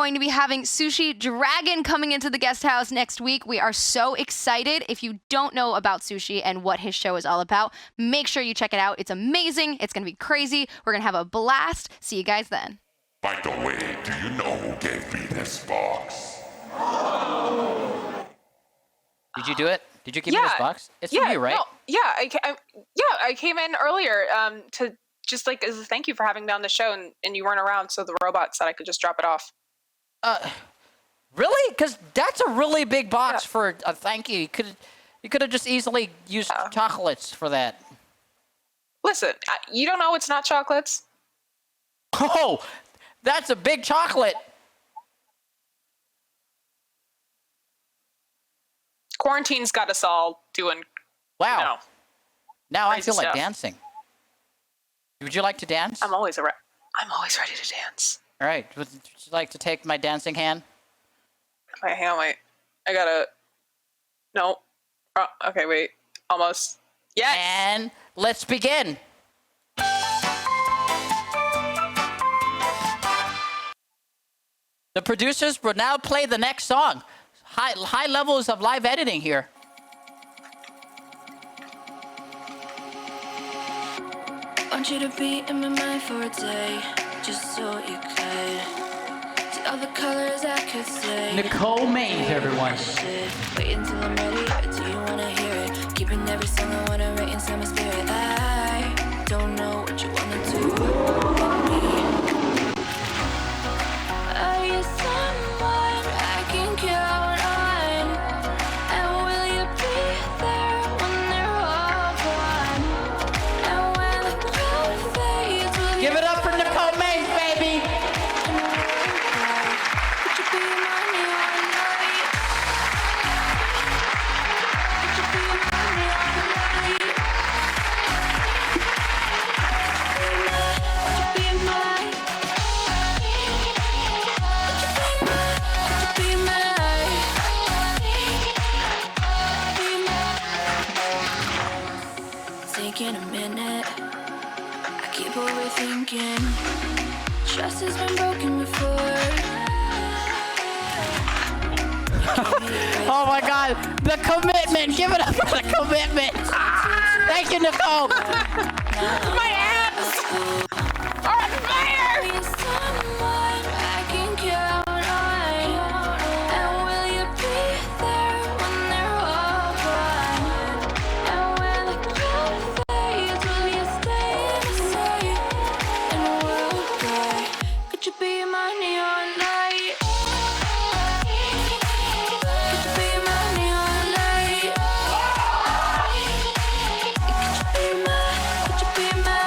going to be having Sushi Dragon coming into the guest house next week. We are so excited. If you don't know about Sushi and what his show is all about, make sure you check it out. It's amazing. It's going to be crazy. We're going to have a blast. See you guys then. By the way, do you know who gave me this box? Did you do it? Did you give me this box? It's from you, right? No, I came in earlier to just like as a thank you for having me on the show, and you weren't around, so the robot said I could just drop it off. Really? Because that's a really big box for a thank you. You could have just easily used chocolates for that. Listen, you don't know it's not chocolates. Oh, that's a big chocolate. Quarantine's got us all doing. Wow. Now I feel like stuff. dancing. Would you like to dance? I'm always ready to dance. All right. Would you like to take my dancing hand? Wait, hang on, wait. I gotta. No. Oh, okay, wait. Almost. Yes. And let's begin. The producers will now play the next song. High levels of live editing here. Want you to be in my mind for a day, just so you could see all the colors I could say. Nicole Maines, everyone. Wait until I'm ready, or do you wanna hear it? Keeping every song I wanna write inside my spirit. I don't know what you wanna do. Are you someone I can count on? And will you be there when they're all gone? And when the crowd fades, will Give it up for Nicole Maines, baby. Could you be my neon light? Could you be my neon light? Could you be my? Could you be my? Taking a minute, I keep overthinking. Trust has been broken before. Oh my God, the commitment. Give it up for the commitment. Thank you, Nicole. My abs are on fire. Are you someone I can count on? And will you be there when they're all gone? And when the crowd fades, will you stay the same? And we'll play. Could you be my neon light? Could you be my neon light? Could you be my? Could you be my?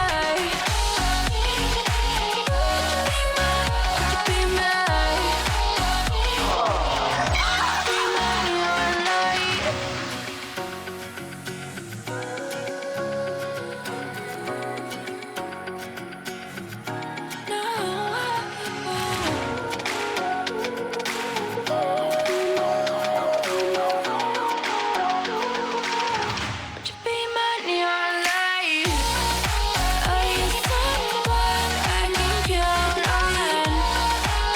Be my neon light. Would you be my neon light? Are you someone I can count on?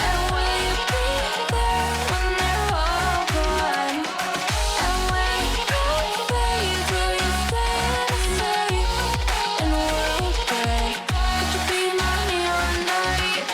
And will you be there when they're all gone? And when the crowd fades, will you stay the same? And we'll pray. Could you be my neon light?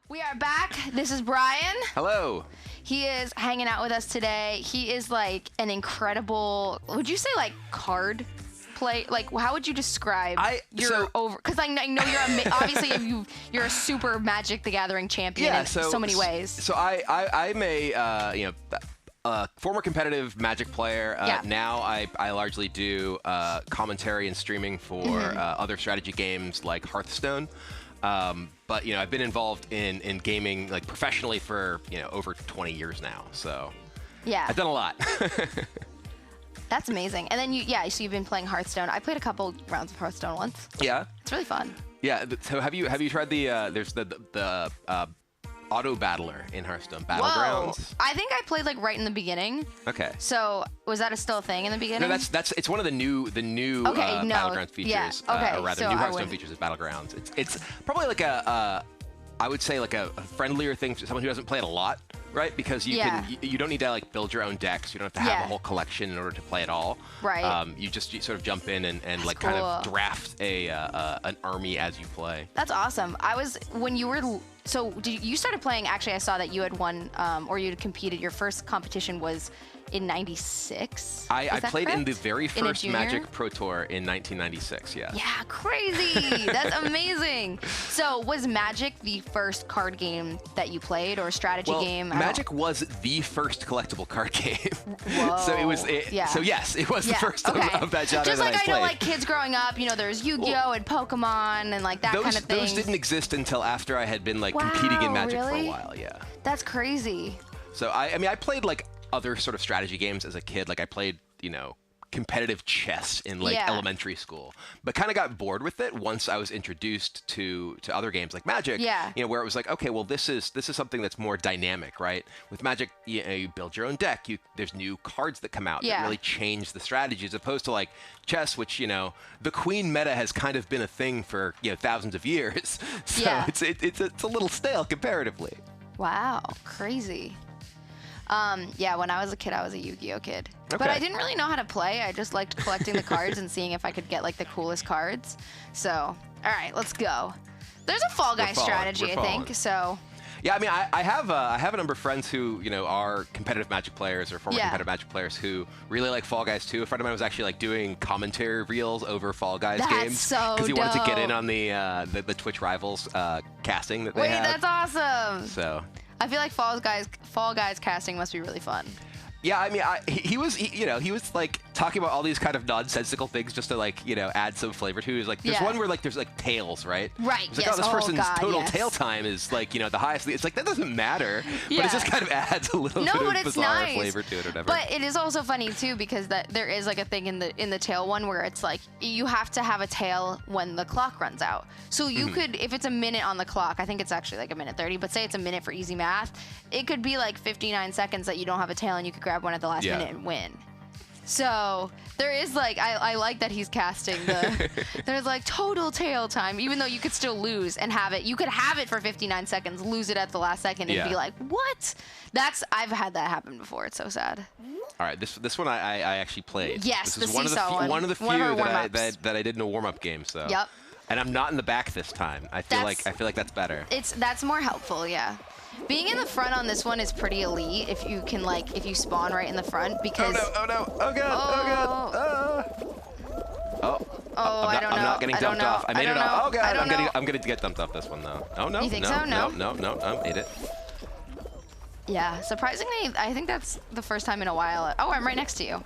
We are back. This is Brian. Hello. He is hanging out with us today. He is like an incredible, would you say like card play? Like, how would you describe your over? Because I know you're obviously you're a super Magic the Gathering champion in so many ways. So I'm a former competitive Magic player. Now I largely do commentary and streaming for other strategy games like Hearthstone. But I've been involved in gaming like professionally for over 20 years now. So yeah, I've done a lot. That's amazing. And then so you've been playing Hearthstone. I played a couple rounds of Hearthstone once. Yeah. It's really fun. Yeah. So have you tried the there's the auto battler in Hearthstone, Battlegrounds? Whoa. I think I played like right in the beginning. Okay. So was that still a thing in the beginning? No, that's it's one of the new Battlegrounds features. Yeah. Okay. Or rather, so new Hearthstone features is Battlegrounds. It's probably like I would say like a friendlier thing for someone who doesn't play it a lot, right? Because you don't need to like build your own decks. You don't have to have a whole collection in order to play it all. Right. You sort of jump in and like cool. kind of draft an army as you play. That's awesome. You started playing, actually I saw that you had won, or you had competed, your first competition was in 96? I played correct? in the very first Magic Pro Tour in 1996, yeah. Yeah, crazy. That's amazing. So was Magic the first card game that you played, or strategy game? Magic was the first collectible card game. Whoa. So it was, so yes, it was the first of that genre Just that like I played. know, like kids growing up, there's Yu-Gi-Oh! And Pokemon and like that kind of thing. Those didn't exist until after I had been like competing in Magic for a while, yeah. That's crazy. So I played like other sort of strategy games as a kid. Like I played, competitive chess in like elementary school, but kind of got bored with it once I was introduced to other games like Magic. Where it was like, okay, well this is something that's more dynamic, right? With Magic, you build your own deck. There's new cards that come out that really change the strategy, as opposed to like chess, which the queen meta has kind of been a thing for thousands of years. So it's a little stale comparatively. Wow, crazy. When I was a kid, I was a Yu-Gi-Oh kid. Okay. But I didn't really know how to play. I just liked collecting the cards and seeing if I could get like the coolest cards. So, all right, let's go. There's a Fall Guys strategy, I think. So. Yeah, I mean, I have a number of friends who are competitive Magic players or former competitive Magic players who really like Fall Guys too. A friend of mine was actually like doing commentary reels over Fall Guys games because he wanted to get in on the Twitch Rivals casting that they have. Wait, that's awesome. So. I feel like Fall Guys casting must be really fun. Yeah, I mean, he was like talking about all these kind of nonsensical things just to like, add some flavor to it. Like there's one where like there's like tails, right? Right. It's like, this person's total tail time is like, the highest. It's like that doesn't matter, but it just kind of adds a little bit of bizarre flavor to it or whatever. But it is also funny too because there is like a thing in the tail one where it's like you have to have a tail when the clock runs out. So you could, if it's a minute on the clock, I think it's actually like a minute 30, but say it's a minute for easy math, it could be like 59 seconds that you don't have a tail and you could grab one at the last minute and win. So there is like, I like that he's casting there's like total tail time, even though you could still lose and have it. You could have it for 59 seconds, lose it at the last second and be like, what? I've had that happen before. It's so sad. All right, this one I actually played. Yes, this is one of the few that I did in a warm-up game. So. Yep. And I'm not in the back this time. I feel like that's better. That's more helpful, yeah. Being in the front on this one is pretty elite if you can if you spawn right in the front because. Oh no! Oh god! I don't know. I'm not getting dumped off. I made it off. Oh god! I'm gonna get dumped off this one though. Oh no! You think so? No. I made it. Yeah, surprisingly, I think that's the first time in a while. Oh, I'm right next to you.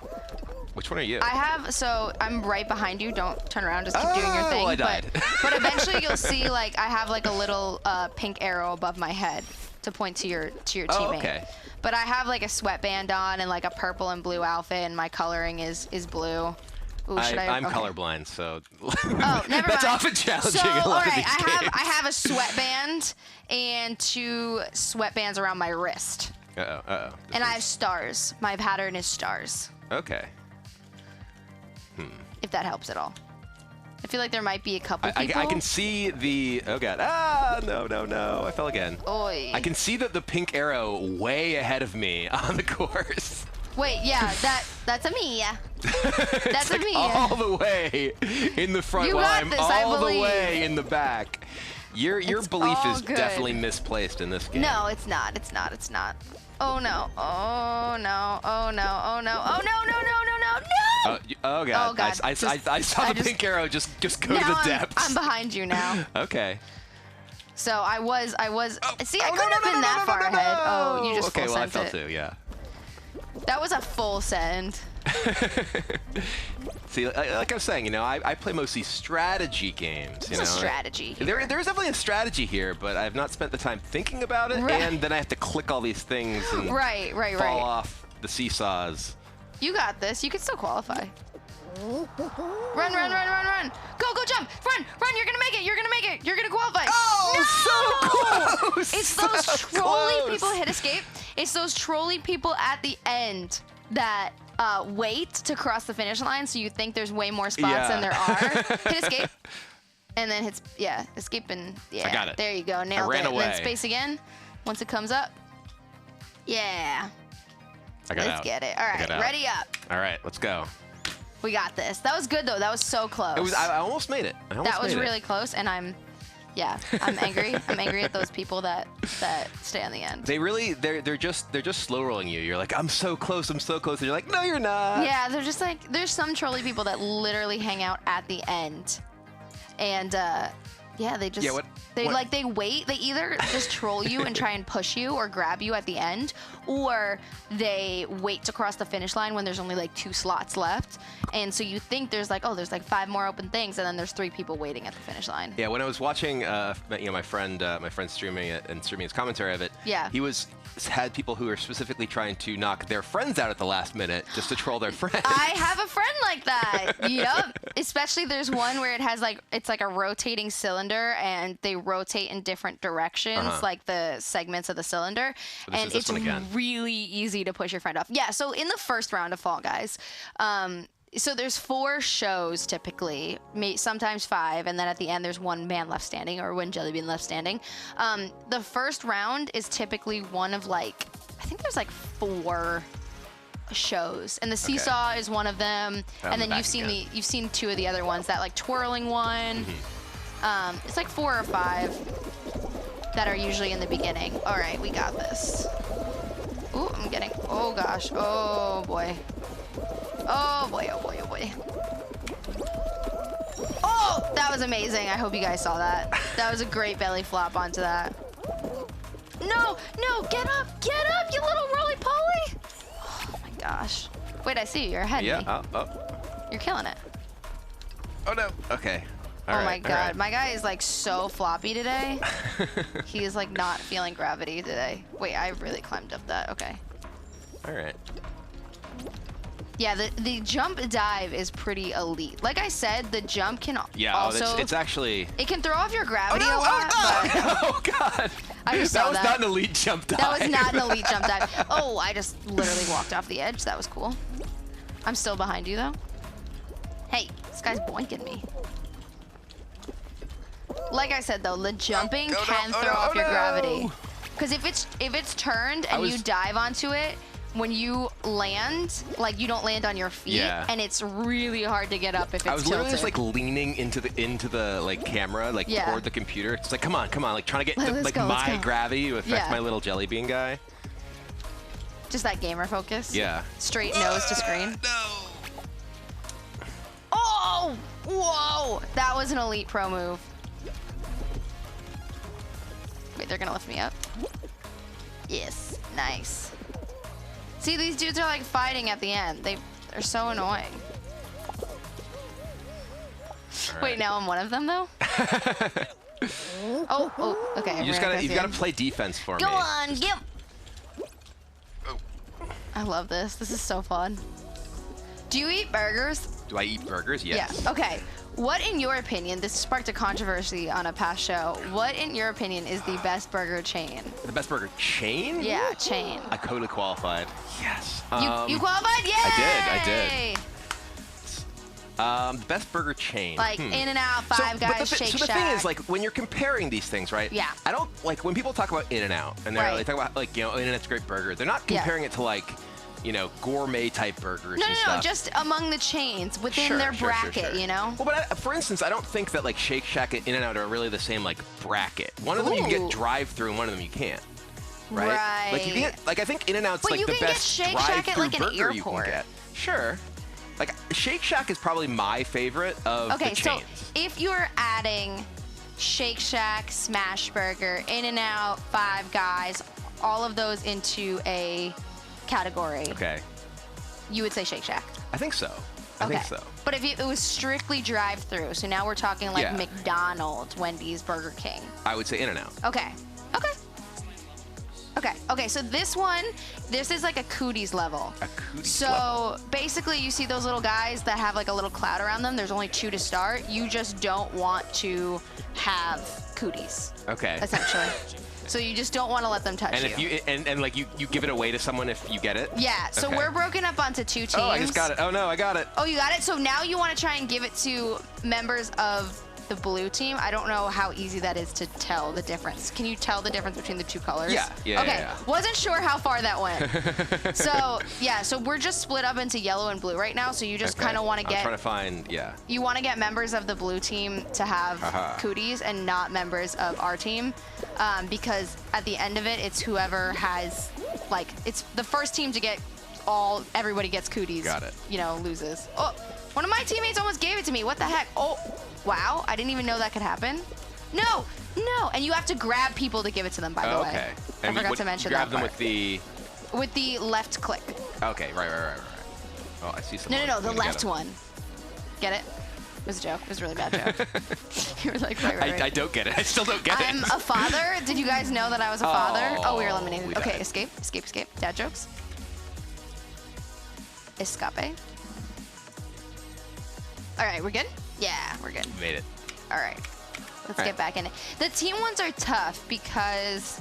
Which one are you? I'm right behind you. Don't turn around. Just keep doing your thing. I died. But eventually you'll see I have like a little pink arrow above my head to point to your teammate. Oh, okay. But I have like a sweatband on and like a purple and blue outfit, and my coloring is blue. Ooh, I'm colorblind, so oh, never that's mind. often challenging. So, in a lot of these I have a sweatband and 2 sweatbands around my wrist. Uh-oh. And I have stars. My pattern is stars. Okay. If that helps at all. I feel like there might be a couple people. I can see the... Oh, God. Ah, no. I fell again. Oy. I can see the pink arrow way ahead of me on the course. Wait, yeah, that's a me. That's a me. All the way in the front while I'm all the way in the back. Your belief is definitely misplaced in this game. No, it's not. Oh, no. Oh, no. Oh, no. Oh, no. Oh, no. Oh god! Oh, God. I saw the pink arrow just go to the depths. I'm behind you now. Okay. So I was. See, I couldn't have been that far ahead. Oh, you just full sent I fell it. too. Yeah. That was a full send. See, like I was saying, I play mostly strategy games. It's a strategy. There is definitely a strategy here, but I've not spent the time thinking about it, and then I have to click all these things and fall off the seesaws. You got this. You can still qualify. Run, run, run, run, run. Go, go, jump. Run, run. You're going to make it. You're going to make it. You're going to qualify. Oh, no! so close. It's those trolly people. Hit escape. It's those trolly people at the end that wait to cross the finish line, so you think there's way more spots than there are. Hit escape. And then hits, escape and, I got it. There you go. Nailed I ran it. away. And then space again once it comes up. Yeah. Let's get it. All right, ready up. All right, let's go. We got this. That was good though. That was so close. It was. I almost made it. That was really close, and I'm angry. I'm angry at those people that stay on the end. They're just slow rolling you. You're like, I'm so close. I'm so close. And you're like, no, you're not. Yeah, they're just like, there's some trolly people that literally hang out at the end, and they just they wait. They either just troll you and try and push you or grab you at the end, or they wait to cross the finish line when there's only like 2 slots left, and so you think there's like 5 more open things, and then there's 3 people waiting at the finish line. Yeah, when I was watching, my friend streaming it and streaming his commentary of it. Yeah. He had people who are specifically trying to knock their friends out at the last minute just to troll their friends. I have a friend like that. Yep. Especially there's one where it's like a rotating cylinder, and they rotate in different directions, like the segments of the cylinder, and it's really easy to push your friend off. Yeah. So in the first round of Fall Guys, so there's 4 shows typically, sometimes 5, and then at the end there's 1 man left standing, or 1 jelly bean left standing. The first round is typically one of I think there's 4 shows, and the seesaw is one of them, and then you've seen 2 of the other ones, that twirling one. It's 4 or 5 that are usually in the beginning. All right, we got this. Ooh, oh gosh, oh boy. Oh boy, oh boy, oh boy. Oh, that was amazing. I hope you guys saw that. That was a great belly flop onto that. No, get up, you little roly-poly. Oh my gosh. Wait, I see you. You're ahead of me. Oh. You're killing it. Oh no. Okay. Oh my god, my guy is so floppy today. He is not feeling gravity today. Wait, I really climbed up that. Okay. All right. Yeah, the jump dive is pretty elite. Like I said, the jump can also... it's actually... It can throw off your gravity a lot, but... Oh, God. I just saw that was not an elite jump dive. That was not an elite jump dive. Oh, I just literally walked off the edge. That was cool. I'm still behind you, though. Hey, this guy's boinking me. Like I said, though, the jumping can throw off your gravity. Because if it's turned and you dive onto it, when you land, you don't land on your feet, and it's really hard to get up if it's tilted. I was literally just leaning into the camera, toward the computer. It's come on, trying to get my gravity to affect my little jelly bean guy. Just that gamer focus. Yeah. Straight nose to screen. No. Oh, whoa! That was an elite pro move. Wait, they're gonna lift me up. Yes, nice. See, these dudes are fighting at the end. They're so annoying. Right. Wait, now I'm one of them though? oh, okay. You gotta play defense for me. Go on, get. I love this. This is so fun. Do you eat burgers? Do I eat burgers? Yes. Yeah. Okay. What, in your opinion, this sparked a controversy on a past show, what, in your opinion, is the best burger chain? The best burger chain? Yeah, chain. I totally qualified. Yes. You qualified? Yay! I did. The best burger chain. In-N-Out, Five Guys, Shake Shack. So the thing is, when you're comparing these things, right? Yeah. I don't, when people talk about In-N-Out, and they talk about, In-N-Out's a great burger, they're not comparing it to, gourmet type burgers and stuff. No, just among the chains within their bracket, you know? Well, but for instance, I don't think that Shake Shack and In-N-Out are really the same bracket. One of them you can get drive-through, and one of them you can't. Right? Right. You can get, I think In-N-Out's the best drive-through burger you can get. Sure. Shake Shack is probably my favorite of the chains. Okay, so if you're adding Shake Shack, Smash Burger, In-N-Out, Five Guys, all of those into a category, you would say Shake Shack. I think so. I think so. But if it was strictly drive-through, so now we're talking McDonald's, Wendy's, Burger King. I would say In-N-Out. Okay. Okay, so this is like a cooties level. A cooties so level. basically you see those little guys that have like a little cloud around them. There's only 2 to start. You just don't want to have cooties. Okay. Essentially. So you just don't want to let them touch And you. if you and like you give it away to someone if you get it? Yeah, so Okay. we're broken up onto 2 teams. Oh, I just got it. Oh no, I got it. Oh, you got it? So now you want to try and give it to members of the blue team. I don't know how easy that is to tell the difference. Can you tell the difference between the 2 colors? Yeah. Okay, Yeah. wasn't sure how far that went. So, yeah, so we're just split up into yellow and blue right now, so you just Okay. kind of want to I'm get... trying to find, yeah. You want to get members of the blue team to have cooties and not members of our team, because at the end of it, it's whoever has, like, it's the first team to get everybody gets cooties. Got it. You know, loses. Oh, one of my teammates almost gave it to me. What the heck? Oh, wow. I didn't even know that could happen. No. And you have to grab people to give it to them, by the way. Okay. I forgot to mention grab that them part. with the left click. Okay, right. Oh, I see someone. No, the I'm gonna left get 'em. one. Get it? It was a joke. It was a really bad joke. You were like, right. I don't get it. I still don't get it. I'm a father. Did you guys know that I was a father? Oh, we were eliminated. we Okay, died. escape. Dad jokes. Escape. All right, we're good? Yeah, we're good. Made it. All right, let's All get right. back in it. The team ones are tough because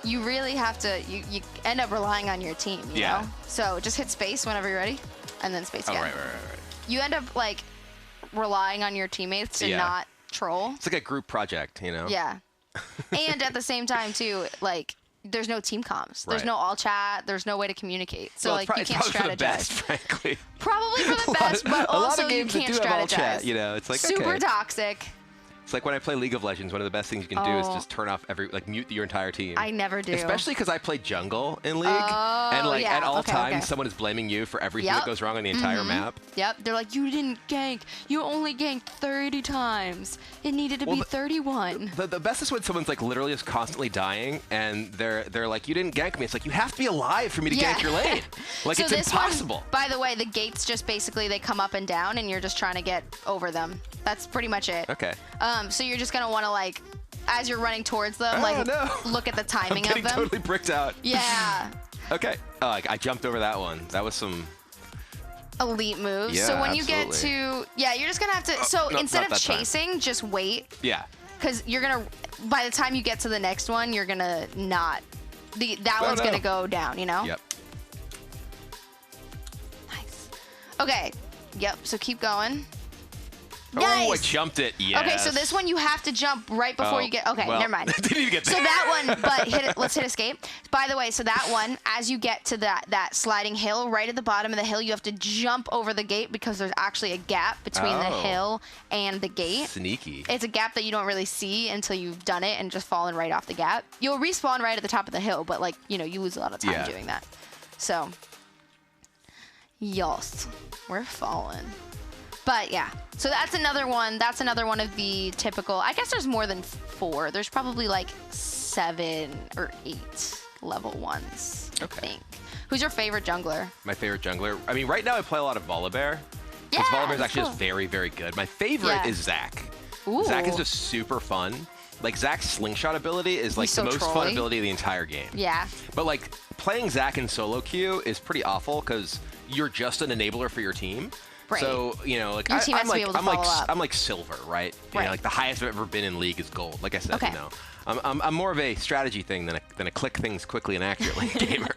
you really have to, you end up relying on your team, you Yeah. know? So just hit space whenever you're ready, and then space Oh, again. right. You end up, like, relying on your teammates to Yeah. not troll. It's like a group project, you know? Yeah. And at the same time, too, like, there's no team comms. There's Right. no all chat. There's no way to communicate. So, Well, like, it's you can't probably for the strategize. best, frankly. Probably for the A lot best, of- but a lot also of games you that can't do have all strategize. chat, you know, it's like, super okay. toxic. It's like when I play League of Legends, one of the best things you can do is Oh. just turn off mute your entire team. I never do. Especially because I play jungle in League, Oh, and like yeah. at all Okay, times, okay. someone is blaming you for everything Yep. that goes wrong on the entire map. Yep, they're like, you didn't gank. You only ganked 30 times. It needed to be 31. The best is when someone's like literally just constantly dying, and they're like, you didn't gank me. It's like, you have to be alive for me to Yeah. gank your lane. Like, So it's this impossible. One, by the way, the gates just basically, they come up and down, and you're just trying to get over them. That's pretty much it. Okay. So you're just going to want to, like, as you're running towards them, like, no. look at the timing I'm getting of them. totally bricked out. Yeah. Okay. Oh, I jumped over that one. That was some. Elite moves. Yeah, so when you get absolutely. to, yeah, you're just going to have to, so no, instead not of that time. chasing, just wait. Yeah. Because you're going to, by the time you get to the next one, you're going to not, that Oh, one's no. going to go down, you know? Yep. Nice. Okay. Yep. So keep going. Oh, I Nice. jumped it. Yes. Okay, so this one you have to jump right before you get. Okay, well, never mind. Didn't even get So there. that one, but hit it. Let's hit escape. By the way, so that one, as you get to that sliding hill, right at the bottom of the hill, you have to jump over the gate because there's actually a gap between the Oh. hill and the gate. Sneaky. It's a gap that you don't really see until you've done it and just fallen right off the gap. You'll respawn right at the top of the hill, but like, you know, you lose a lot of time Yeah. doing that. So, yes, we're falling. But yeah, so that's another one. That's another one of the typical. I guess there's more than 4. There's probably like 7 or 8 level ones. Okay. I think. Who's your favorite jungler? My favorite jungler. I mean, right now I play a lot of Volibear. Yeah, Because Volibear's that's actually cool. just very, very good. My favorite Yeah. is Zac. Ooh. Zac is just super fun. Like, Zac's slingshot ability is like He's the so most fun trolly. ability of the entire game. Yeah. But like, playing Zac in solo queue is pretty awful because you're just an enabler for your team. Right. So, you know, like Your team has I'm to be like able to I'm like follow up. I'm like silver, right? You Right. know, like the highest I've ever been in League is gold. Like I said, Okay. you know. I'm more of a strategy thing than a click things quickly and accurately gamer.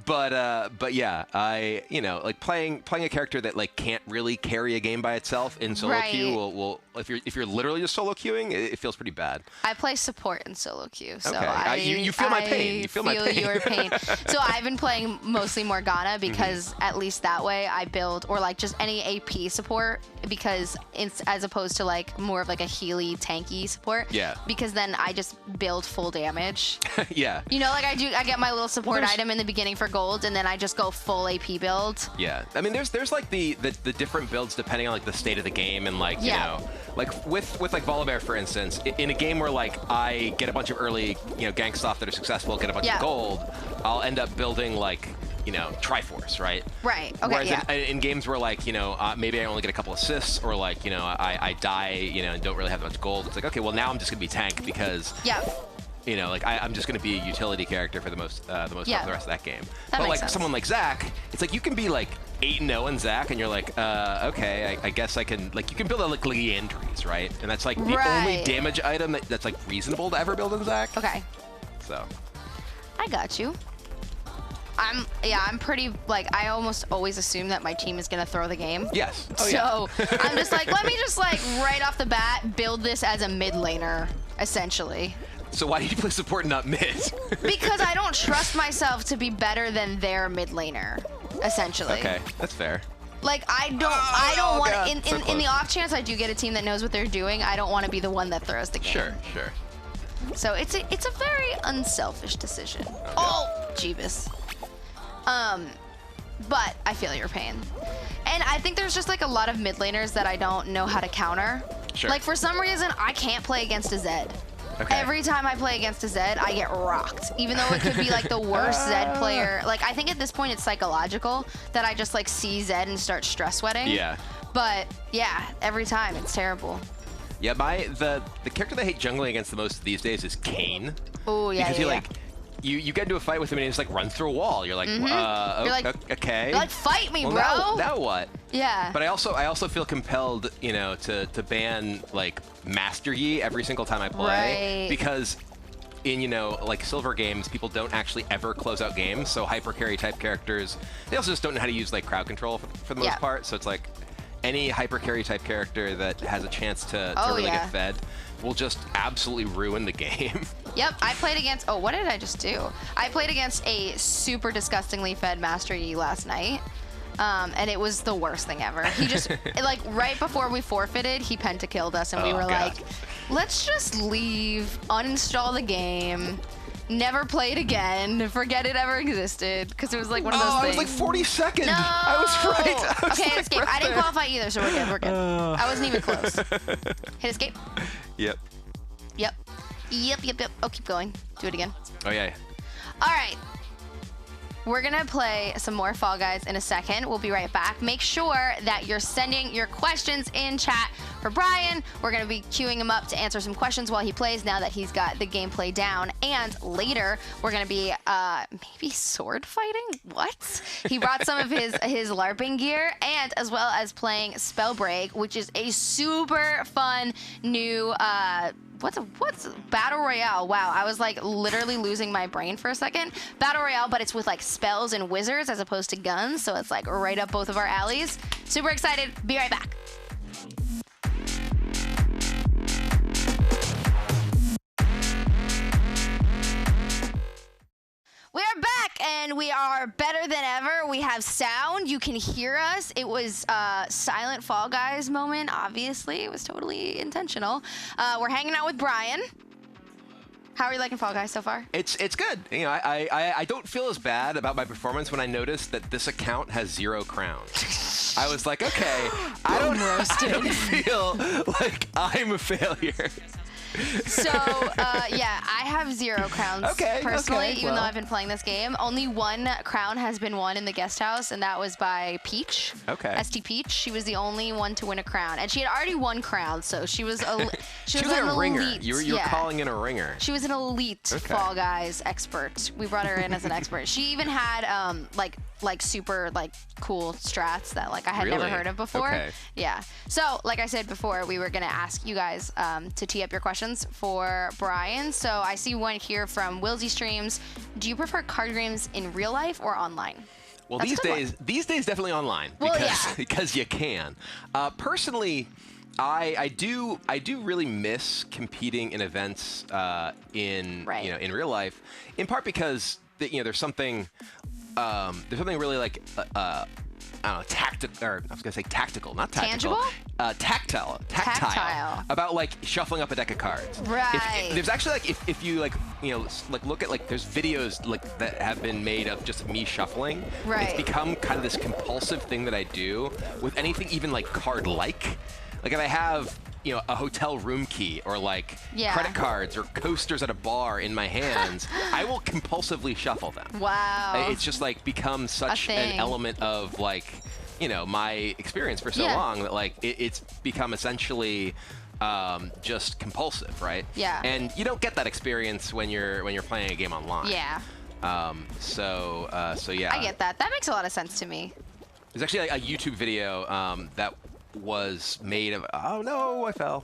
But yeah, I like playing a character that like can't really carry a game by itself in solo Right. queue will if you're literally just solo queuing, it feels pretty bad. I play support in solo queue, so Okay. You feel my pain. You feel my pain. your pain. So I've been playing mostly Morgana because at least that way I build, or like just any AP support, because it's as opposed to like more of like a healy tanky support. Yeah. Because then I just build full damage. Yeah. You know, like I get my little support there's- item in the beginning for gold, and then I just go full AP build. Yeah, I mean, there's like the different builds depending on like the state of the game and like Yeah. you know, like with like Volibear for instance, in a game where like I get a bunch of early gank stuff that are successful, get a bunch Yeah. of gold, I'll end up building like Triforce, right? Right. Okay. Whereas Yeah. in games where like maybe I only get a couple assists or like I die and don't really have that much gold, it's like okay, well now I'm just gonna be tank because Yeah. You know, like I'm just going to be a utility character for the most part for the rest of that game. But like sense. someone like Zach, it's like you can be like 8-0 in Zach, and you're like, okay, I guess I can. Like you can build a like Leandries, right? And that's like the only damage item that's like reasonable to ever build in Zach. Okay. So. I got you. I'm pretty, like, I almost always assume that my team is going to throw the game. Yes. Oh, so I'm just like, let me just, like, right off the bat, build this as a mid laner, essentially. So why do you play support and not mid? Because I don't trust myself to be better than their mid laner, essentially. Okay, that's fair. Like, I don't want, in the off chance I do get a team that knows what they're doing, I don't want to be the one that throws the game. Sure. So it's a very unselfish decision. Okay. Oh, Jeebus. But I feel your pain. And I think there's just like a lot of mid laners that I don't know how to counter. Sure. Like for some reason, I can't play against a Zed. Okay. Every time I play against a Zed, I get rocked. Even though it could be like the worst Zed player. Like I think at this point it's psychological that I just like see Zed and start stress sweating. Yeah. But yeah, every time it's terrible. Yeah, the character that I hate jungling against the most these days is Kayn. Oh yeah. Because he like you get into a fight with him and he just like runs through a wall. You're like, okay. You're like, fight me, well, bro. Now what? Yeah. But I also feel compelled, you know, to ban like Master Yi every single time I play because in, you know, like silver games, people don't actually ever close out games. So hyper carry type characters, they also just don't know how to use like crowd control for the most part. So it's like any hyper carry type character that has a chance to really get fed will just absolutely ruin the game. Yep, I played against, what did I just do? I played against a super disgustingly fed Master Yi last night. And it was the worst thing ever. He just, like, right before we forfeited, he pentakilled us, and we were like, let's just leave, uninstall the game, never play it again, forget it ever existed, because it was like one of those things. I was like 40 seconds. No! I was right. Okay, escape. I didn't qualify either, so we're good, we're good. I wasn't even close. Hit escape. Yep. Oh, keep going. Do it again. Oh, yeah. All right. We're going to play some more Fall Guys in a second. We'll be right back. Make sure that you're sending your questions in chat for Brian. We're going to be queuing him up to answer some questions while he plays now that he's got the gameplay down. And later, we're going to be maybe sword fighting? What? He brought some of his LARPing gear, and as well as playing Spellbreak, which is a super fun new what's Battle Royale? Wow, I was like literally losing my brain for a second. Battle Royale, but it's with like spells and wizards as opposed to guns, so it's like right up both of our alleys. Super excited. Be right back. We are back, and we are better than ever. We have sound. You can hear us. It was a silent Fall Guys moment, obviously. It was totally intentional. We're hanging out with Brian. How are you liking Fall Guys so far? It's good. You know, I don't feel as bad about my performance when I noticed that this account has 0 crowns. I was like, okay, I don't feel like I'm a failure. So, yeah, I have 0 crowns personally, even though I've been playing this game. Only 1 crown has been won in the guest house, and that was by Peach. Okay. ST Peach. She was the only one to win a crown. And she had already won crowns, so she was she was like a ringer. Elite. You were calling in a ringer. She was an elite Fall Guys expert. We brought her in as an expert. She even had, like super like cool strats that like I had never heard of before. Okay. Yeah. So like I said before, we were gonna ask you guys to tee up your questions for Brian. So I see one here from Wilsey Streams. Do you prefer card games in real life or online? Well, these days definitely online because you can. Personally, I do really miss competing in events in real life, in part because there's something really like I don't know, tactical, or I was gonna say tactical, not tactical. Tangible? Tactile. About like shuffling up a deck of cards. Right. There's actually like if you like look at like there's videos like that have been made of just me shuffling. Right. It's become kind of this compulsive thing that I do with anything even like card-like. Like if I have a hotel room key or like credit cards or coasters at a bar in my hands, I will compulsively shuffle them. Wow. It's just like become such an element of like my experience for so long that like it's become essentially just compulsive, right? Yeah. And you don't get that experience when you're playing a game online. Yeah. So yeah. I get that. That makes a lot of sense to me. There's actually a YouTube video that was made of, oh no, I fell,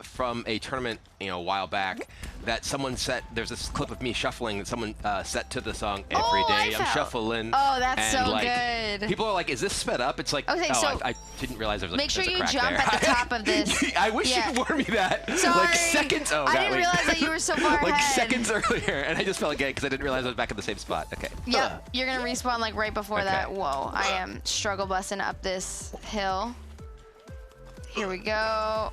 from a tournament, a while back that someone set, there's this clip of me shuffling that someone set to the song Every Day I'm Shuffling. Oh, that's and, so like, good. People are like, is this sped up? It's like, Okay, so I didn't realize there was make sure there's a you crack jump there. at the top of this. I wish you'd warned me that. Sorry. Like seconds, I didn't realize that you were so far like ahead. seconds earlier, and I just felt gay because I didn't realize I was back at the same spot. Okay. Yep, you're gonna respawn like right before Okay. that. Whoa, I am struggle busting up this hill. Here we go.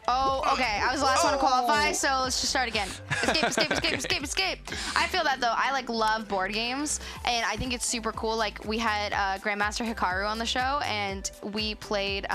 Oh, okay. I was the last one to qualify, so let's just start again. Escape, escape, escape, escape, escape. I feel that though. I like love board games, and I think it's super cool. Like we had Grandmaster Hikaru on the show, and we played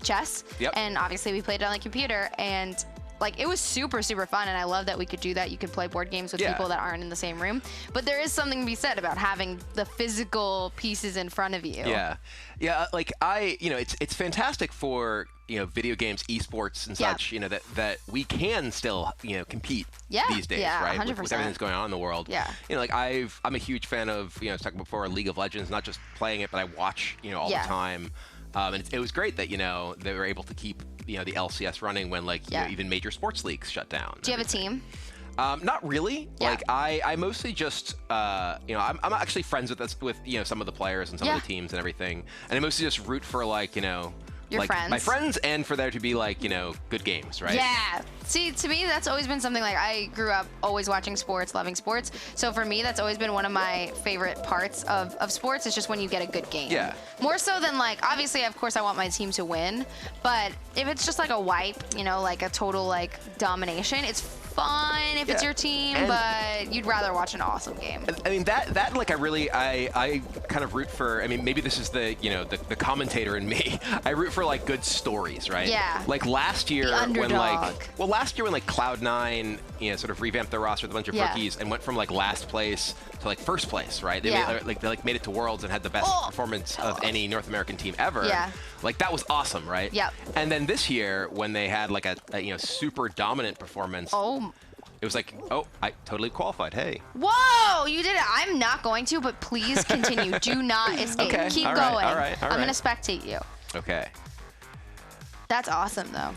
chess. Yep. And obviously we played it on the computer, and like it was super fun, and I love that we could do that. You could play board games with people that aren't in the same room. But there is something to be said about having the physical pieces in front of you. Yeah. Like it's fantastic for video games, esports, and such. That we can still compete these days, right? 100%. With everything that's going on in the world. Yeah. Like I'm a huge fan of I was talking before League of Legends, not just playing it, but I watch all the time. And it was great that they were able to keep the LCS running when even major sports leagues shut down. Do you have a team? Not really. Yeah. Like I mostly just I'm actually friends with some of the players and some of the teams and everything, and I mostly just root for Your friends. my friends, and for there to be good games, right? Yeah. See, to me, that's always been something I grew up always watching sports, loving sports. So for me, that's always been one of my favorite parts of sports is just when you get a good game. Yeah. More so than obviously, of course, I want my team to win. But if it's just a wipe, a total domination, it's fun if it's your team, but you'd rather watch an awesome game. I mean that I kind of root for. I mean, maybe this is the the commentator in me. I root for good stories, right? Yeah. Like last year The underdog. when Cloud9 sort of revamped their roster with a bunch of rookies and went from last place to first place, right? They made it to Worlds and had the best performance of any North American team ever. Yeah. That was awesome, right? Yep. And then this year when they had a super dominant performance. Oh. It was I totally qualified. Hey. Whoa, you did it. I'm not going to, but please continue. Do not escape. Okay. Keep All going. right. I'm going to spectate you. Okay. That's awesome, though.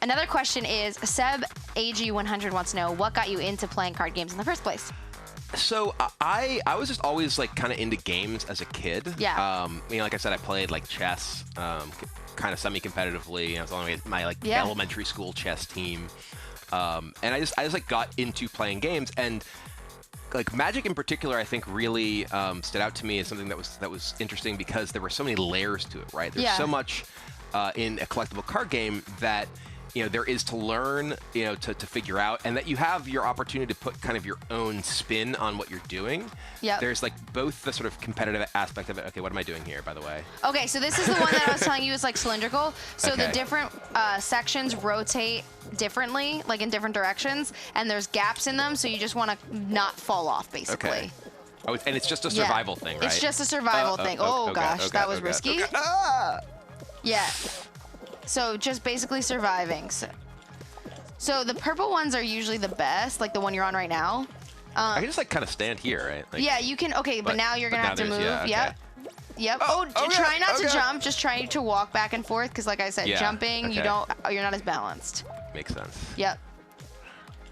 Another question is, Seb AG100 wants to know, what got you into playing card games in the first place? So I was just always kind of into games as a kid. Yeah. Like I said, I played chess, kind of semi-competitively. I was on my elementary school chess team, and I just got into playing games, and Magic in particular, I think really stood out to me as something that was interesting because there were so many layers to it, right? There's so much in a collectible card game that there is to learn, to figure out, and that you have your opportunity to put kind of your own spin on what you're doing. Yep. There's both the sort of competitive aspect of it. Okay, what am I doing here, by the way? Okay, so this is the one that I was telling you is cylindrical. So Okay. the different sections rotate differently, in different directions, and there's gaps in them, so you just want to not fall off, basically. Okay. Oh, and it's just a survival thing, right? It's just a survival thing. Oh, gosh, God, that was oh, God, risky. oh, God. Ah! Yeah. So just basically surviving. So the purple ones are usually the best, the one you're on right now. I can just kind of stand here, right? Yeah, you can. Okay, but now you're gonna have to move. Yeah, okay. Yep. Oh, Try not to okay. jump. Just try to walk back and forth, because like I said, jumping, okay. you're not as balanced. Makes sense. Yep.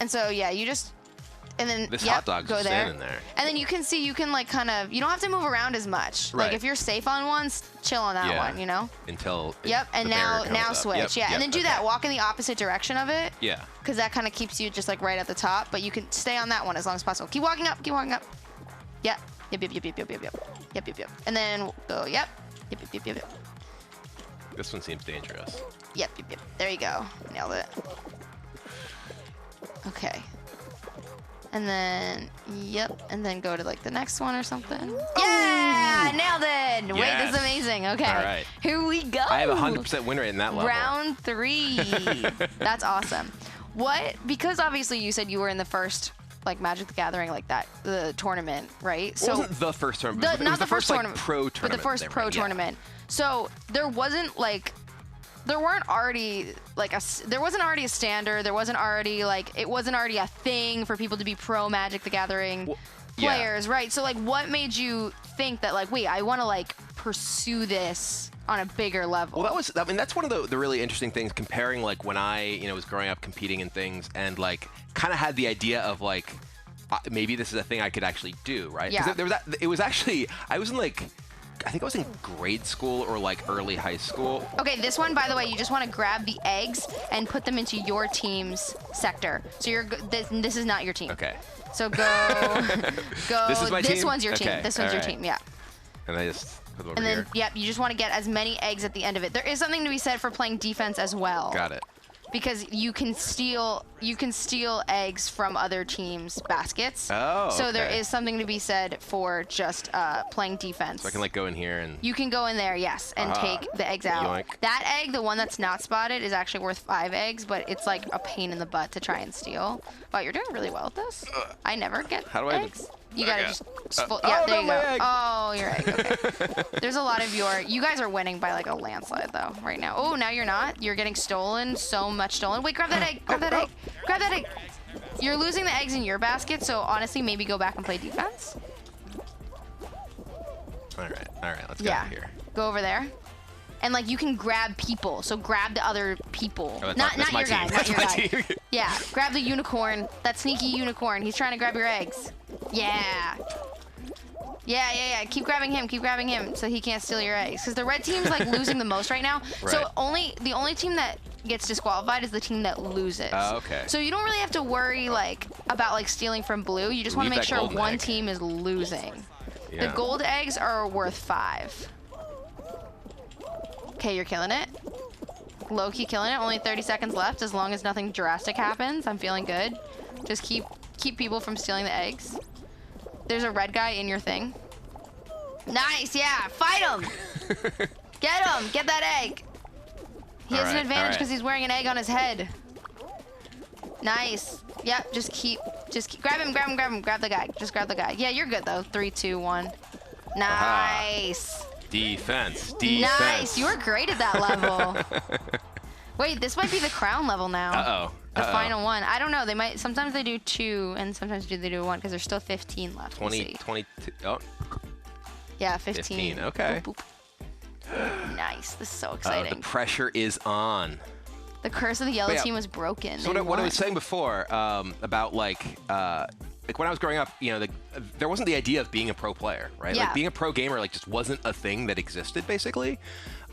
And so yeah, you just. And then This hot dog's go just there. standing there. And then you can see, you can kind of, you don't have to move around as much. Right. If you're safe on one, chill on that one, Until Yep, and the bear now comes up. switch. Yep, And then do okay. that. Walk in the opposite direction of it. Yeah. Because that kind of keeps you just right at the top, but you can stay on that one as long as possible. Keep walking up, keep walking up. Yep. Yep. And then go, yep. Yep. This one seems dangerous. Yep. There you go. Nailed it. Okay. And then, and then go to the next one or something. Yeah, nailed it. Wait, this is amazing. Okay, All right. Here we go. I have a 100% win rate in that level. Round 3. That's awesome. Because obviously you said you were in the first like Magic the Gathering, like that, the tournament, right? It wasn't the first tournament. It was the first tournament, pro tournament. But the first pro tournament. So there wasn't like, there wasn't already a standard. There wasn't already like, it wasn't already a thing for people to be pro Magic the Gathering players, right? So like, what made you think that like, wait, I want to like pursue this on a bigger level? Well, that's one of the really interesting things, comparing like when I, was growing up competing in things and like kind of had the idea of like, maybe this is a thing I could actually do, right? Yeah. It was actually, I was in like, I think I was in grade school or like early high school. Okay, this one, by the way, you just want to grab the eggs and put them into your team's sector. So this is not your team. Okay. So go. This is my team? This one's your team. Okay, This one's your alright. team, yeah. And I just put them over And then, here. yep, you just want to get as many eggs at the end of it. There is something to be said for playing defense as well. Got it. Because you can steal eggs from other teams' baskets. Oh, So there okay. is something to be said for just playing defense. So I can like go in here and. You can go in there, yes, and take the eggs out. Yoink. That egg, the one that's not spotted, is actually worth 5 eggs, but it's like a pain in the butt to try and steal. Wow, you're doing really well with this. I never get How do I eggs. You gotta Okay. just yeah, oh, there no, you my go. egg. Oh, your egg. Okay. There's a lot of you guys are winning by like a landslide though right now. Oh, now you're not. You're getting stolen. So much stolen. Wait, grab that egg. Grab that egg. Grab that egg. You're losing the eggs in your basket, so honestly, maybe go back and play defense. All right, let's get out of here. Go over there. And like you can grab people, so grab the other people. Oh, not that's my your guy, team. not your That's guy. my team. Yeah, grab the unicorn, that sneaky unicorn. He's trying to grab your eggs. Yeah. Yeah. Keep grabbing him so he can't steal your eggs. Because the red team's like losing the most right now. Right. So the only team that gets disqualified is the team that loses. Oh, okay. So you don't really have to worry like about like stealing from blue. You just want to Leave make that sure golden one egg. team is losing. Yeah. The gold eggs are worth 5. Okay, you're killing it. Low-key killing it. Only 30 seconds left. As long as nothing drastic happens, I'm feeling good. Just keep people from stealing the eggs. There's a red guy in your thing. Nice, yeah. Fight him. Get him. Get that egg. He has an advantage because he's wearing an egg on his head. Nice. Yep, just keep grab him. Grab the guy. Just grab the guy. Yeah, you're good though. 3, 2, 1. Nice. Defense. Nice. You were great at that level. Wait, this might be the crown level now. Uh-oh. The final one. I don't know. They might. Sometimes they do 2, and sometimes they do 1 because there's still 15 left. 20, 22. Oh, Yeah, 15. 15. Okay. Boop, boop. Nice. This is so the exciting. pressure is on. The curse of the yellow But yeah, team was broken. So They what I won. was saying before about like when I was growing up, there wasn't the idea of being a pro player, right? Yeah. Like being a pro gamer like just wasn't a thing that existed basically.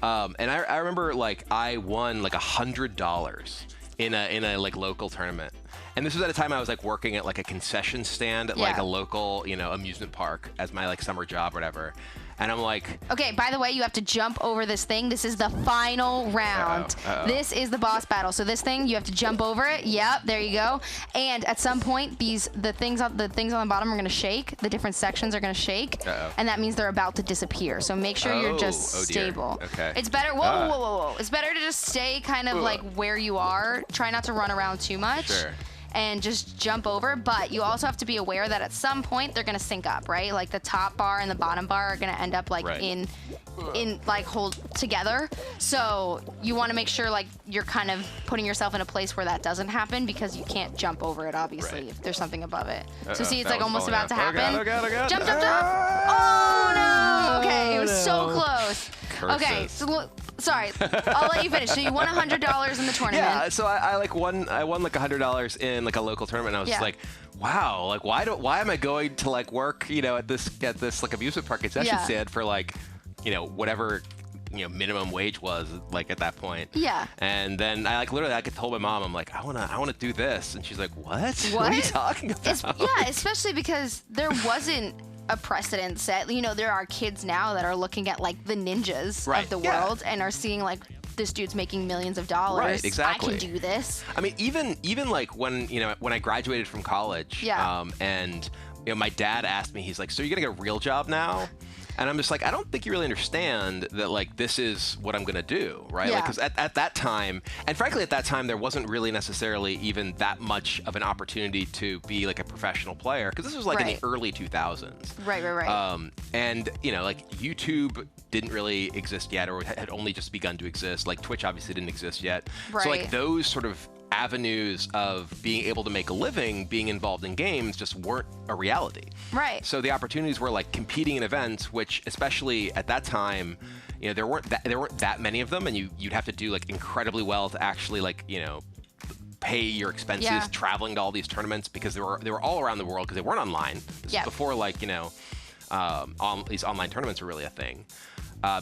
And I remember like I won like $100 in a like local tournament. And this was at a time I was like working at like a concession stand at like a local, amusement park as my like summer job or whatever. And I'm like, Okay, by the way, you have to jump over this thing. This is the final round. Uh-oh. This is the boss battle. So this thing, you have to jump over it. Yep, there you go. And at some point, the things on the bottom are gonna shake. The different sections are gonna shake. Uh-oh. And that means they're about to disappear. So make sure you're just Oh dear. stable. Okay. It's better. Whoa. It's better to just stay kind of like where you are. Try not to run around too much. Sure. And just jump over, but you also have to be aware that at some point they're gonna sync up, right? Like the top bar and the bottom bar are gonna end up like Right. in like hold together. So you want to make sure like you're kind of putting yourself in a place where that doesn't happen because you can't jump over it, obviously, Right. if there's something above it. So Uh-oh, see, it's that like was almost falling about to out. happen. Oh God. Jump. Oh no! Okay, it was so close. Curses. Okay, so sorry, I'll let you finish. So you won $100 in the tournament. Yeah, so I won like $100 in like a local tournament. And I was just like, wow, like why am I going to like work, at this like amusement park concession stand for like, whatever, minimum wage was like at that point. Yeah. And then I told my mom, I'm like, I wanna do this, and she's like, what? What? What are you talking about? Especially because there wasn't a precedent set. There are kids now that are looking at like the ninjas Right, of the yeah. world and are seeing like this dude's making millions of dollars. Right, exactly. I can do this. I mean, even like when I graduated from college, Yeah. and my dad asked me, he's like, so you're gonna get a real job now? And I'm just like, I don't think you really understand that, like, this is what I'm going to do, right? Yeah. Like, because at that time, and frankly, at that time, there wasn't really necessarily even that much of an opportunity to be, like, a professional player, because this was, like, in the early 2000s. Right. And, you know, like, YouTube didn't really exist yet, or had only just begun to exist. Like, Twitch obviously didn't exist yet. Right. So, like, those sort of avenues of being able to make a living being involved in games just weren't a reality. Right. So the opportunities were like competing in events, which especially at that time, you know, there weren't that many of them, and you'd have to do like incredibly well to actually, like, you know, pay your expenses traveling to all these tournaments, because they were all around the world, because they weren't online. This was before, like, you know, these online tournaments were really a thing.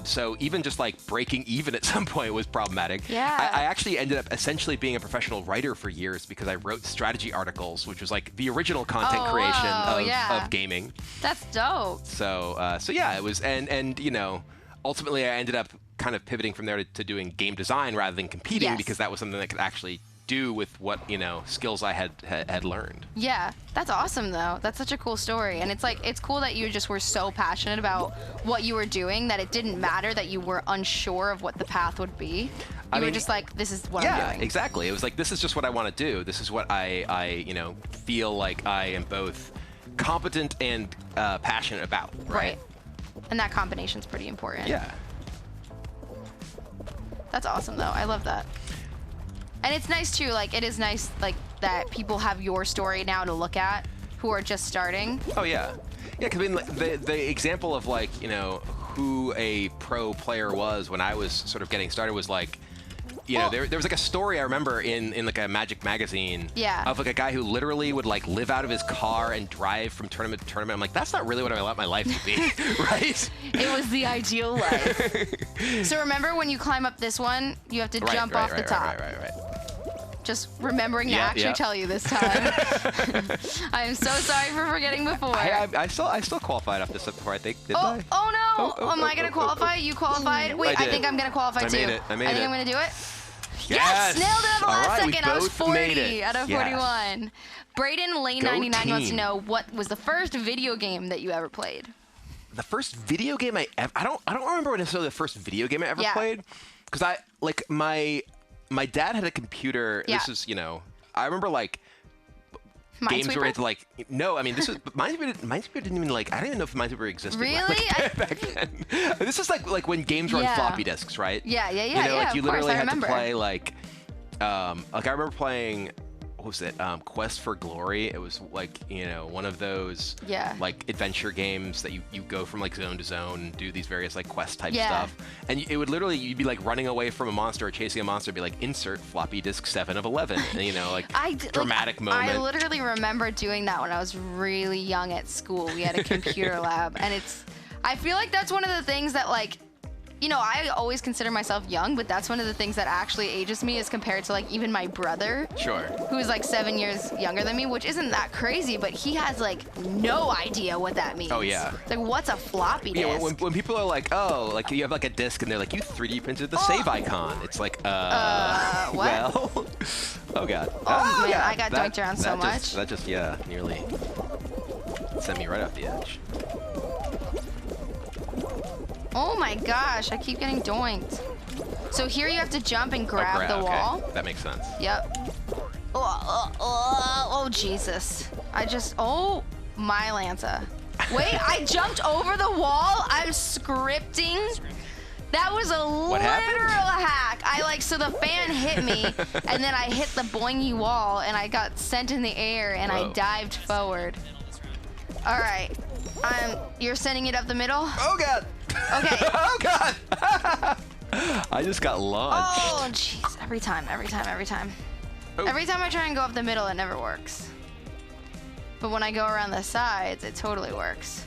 So even just like breaking even at some point was problematic. Yeah. I actually ended up essentially being a professional writer for years, because I wrote strategy articles, which was like the original content creation of gaming. That's dope. So yeah, it was, and you know, ultimately I ended up kind of pivoting from there to doing game design rather than competing, because that was something that could actually do with what, you know, skills I had learned. Yeah, that's awesome though. That's such a cool story, and it's like, it's cool that you just were so passionate about what you were doing that it didn't matter that you were unsure of what the path would be. You were just like, this is what I'm doing. Yeah, exactly. It was like, this is just what I want to do. This is what I you know, feel like I am both competent and passionate about. Right. And that combination's pretty important. Yeah. That's awesome though. I love that. And it's nice too, like, it is nice, like, that people have your story now to look at who are just starting. Oh, yeah. Yeah, because I mean, like, the example of, like, you know, who a pro player was when I was sort of getting started was, like, you know, there was, like, a story I remember in like, a Magic magazine of, like, a guy who literally would, like, live out of his car and drive from tournament to tournament. I'm like, that's not really what I want my life to be, right? It was the ideal life. So remember when you climb up this one, you have to jump off the top. Right. Just remembering to actually tell you this time. I am so sorry for forgetting before. I still qualified off this stuff before, I think, didn't I? Oh no! Am I gonna qualify? You qualified? Wait, I think I'm gonna qualify too. I think I'm gonna do it. Yes! Nailed it at the last second. I was 40 out of 41. Yes. Brayden Lane 99 wants to know, what was the first video game that you ever played? The first video game I don't remember necessarily the first video game I ever played, because my dad had a computer. This is, you know, I remember, like, games where it's like, no, I mean, this was Minesweeper didn't even, like, I don't even know if Minesweeper existed. Really? Like, back then. This is like when games were on floppy disks, right? Yeah. You know, like, you literally had to play, like I remember playing, what was it? Quest for Glory. It was like, you know, one of those like adventure games that you go from like zone to zone and do these various like quest type stuff. And it would literally, you'd be like running away from a monster or chasing a monster, be like, insert floppy disk 7 of 11. And, you know, like dramatic moment. I literally remember doing that when I was really young at school. We had a computer lab, and I feel like that's one of the things that, like, you know, I always consider myself young, but that's one of the things that actually ages me as compared to, like, even my brother. Sure. Who's like 7 years younger than me, which isn't that crazy, but he has, like, no idea what that means. Oh, yeah. It's like, what's a floppy disk? Yeah, when people are like, oh, like, you have, like, a disk, and they're like, you 3D printed the save icon. It's like, what? Well, oh, God. Oh, man, God. I got dunked around so much. That just, nearly sent me right off the edge. Oh my gosh, I keep getting doinked. So here you have to jump and grab the wall. Okay. That makes sense. Yep. Oh, Jesus. Oh, my Lanza. Wait, I jumped over the wall? I'm scripting? That was a literal hack. So the fan hit me, and then I hit the boingy wall, and I got sent in the air, and I dived forward. All right. You're sending it up the middle? Oh, God. Okay. Oh, God. I just got launched. Oh, jeez. Every time. Oh. Every time I try and go up the middle, it never works. But when I go around the sides, it totally works.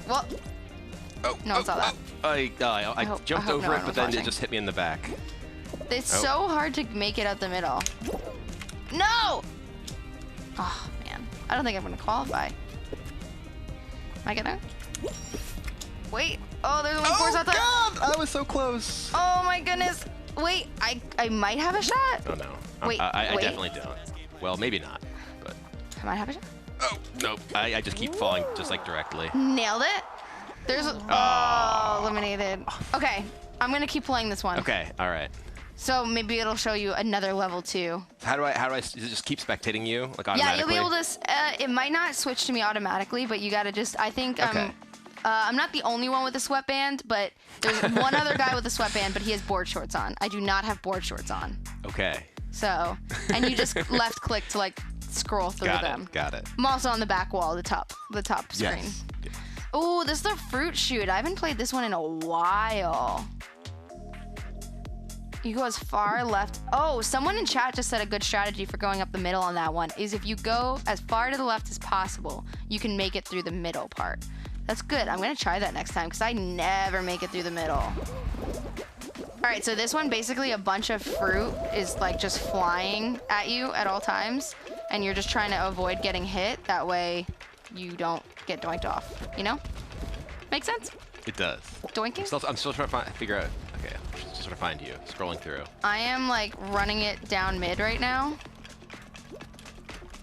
Well. No, it's all that. I jumped over it, but then it just hit me in the back. It's so hard to make it out the middle. No! Oh, man. I don't think I'm going to qualify. Am I going to? Wait. Oh, there's only 4 shots left. Oh, God! I was so close. Oh, my goodness. Wait, I might have a shot? Oh, no. Wait, I definitely don't. Well, maybe not, but... I might have a shot? Oh, no. I just keep falling just, like, directly. Nailed it. There's eliminated. Okay, I'm gonna keep playing this one. Okay, all right. So maybe it'll show you another level 2. How do I does it just keep spectating you like automatically? Yeah, you'll be able to. It might not switch to me automatically, but you gotta just. I think I'm not the only one with a sweatband, but there's one other guy with a sweatband, but he has board shorts on. I do not have board shorts on. Okay. So, and you just left click to like scroll through them. Got it. I'm also on the back wall, the top screen. Yes. Ooh, this is the fruit shoot. I haven't played this one in a while. You go as far left. Oh, someone in chat just said a good strategy for going up the middle on that one is if you go as far to the left as possible, you can make it through the middle part. That's good. I'm gonna try that next time because I never make it through the middle. All right, so this one, basically a bunch of fruit is like just flying at you at all times, and you're just trying to avoid getting hit. That way you don't get doinked off, you know? Make sense? It does. Doinking? I'm still trying to figure out. Okay, I'm just trying to find you. Scrolling through. I am like running it down mid right now.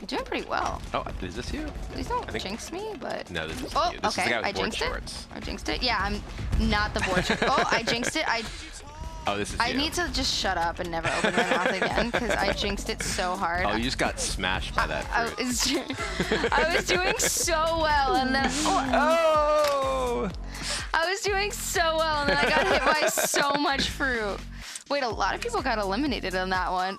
You're doing pretty well. Oh, is this you? Please don't jinx me, but... No, this is oh, you. This okay. is the guy with I board jinxed shorts. it. I jinxed it. Yeah, I'm not the board shorts. Oh, I jinxed it. Oh, this is I you. need to just shut up and never open my mouth again because I jinxed it so hard. Oh, you just got smashed by that fruit. I was doing so well, and then I was doing so well, and then I got hit by so much fruit. Wait, a lot of people got eliminated on that one.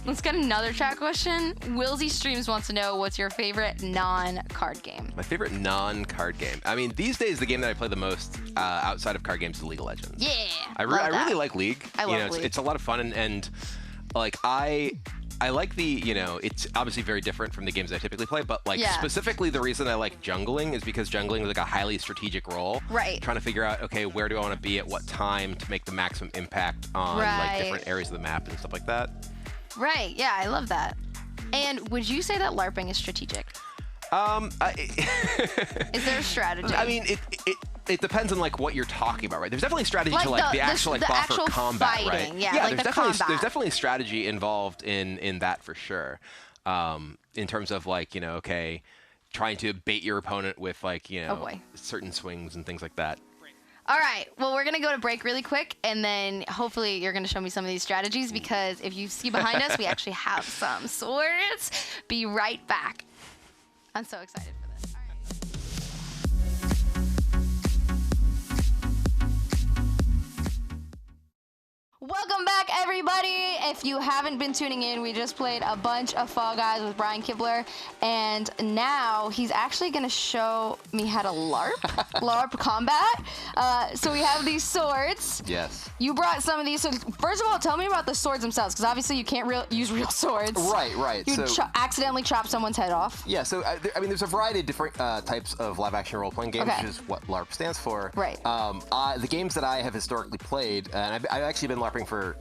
Let's get another chat question. Wilsey Streams wants to know, what's your favorite non-card game? My favorite non-card game. I mean, these days the game that I play the most outside of card games is League of Legends. Yeah, I really like League. I love League. It's a lot of fun, and like I like the, it's obviously very different from the games I typically play, but like specifically the reason I like jungling is because jungling is like a highly strategic role. Right. Trying to figure out, okay, where do I want to be at what time to make the maximum impact on like different areas of the map and stuff like that. Right, yeah, I love that. And would you say that LARPing is strategic? Is there a strategy? I mean, it depends on like what you're talking about, right? There's definitely strategy to like the actual like buffer combat, fighting, right? Yeah, like there's definitely strategy involved in that for sure. In terms of like, okay, trying to bait your opponent with like, certain swings and things like that. All right, well, we're gonna go to break really quick, and then hopefully you're gonna show me some of these strategies, because if you see behind us, we actually have some swords. Be right back. I'm so excited for this. Welcome back, everybody. If you haven't been tuning in, we just played a bunch of Fall Guys with Brian Kibler, and now he's actually going to show me how to LARP combat. So we have these swords. Yes. You brought some of these. So first of all, tell me about the swords themselves, because obviously you can't use real swords. Right. You accidentally chop someone's head off. Yeah, so I mean, there's a variety of different types of live-action role-playing games, which is what LARP stands for. Right. The games that I have historically played, and I've actually been LARPing for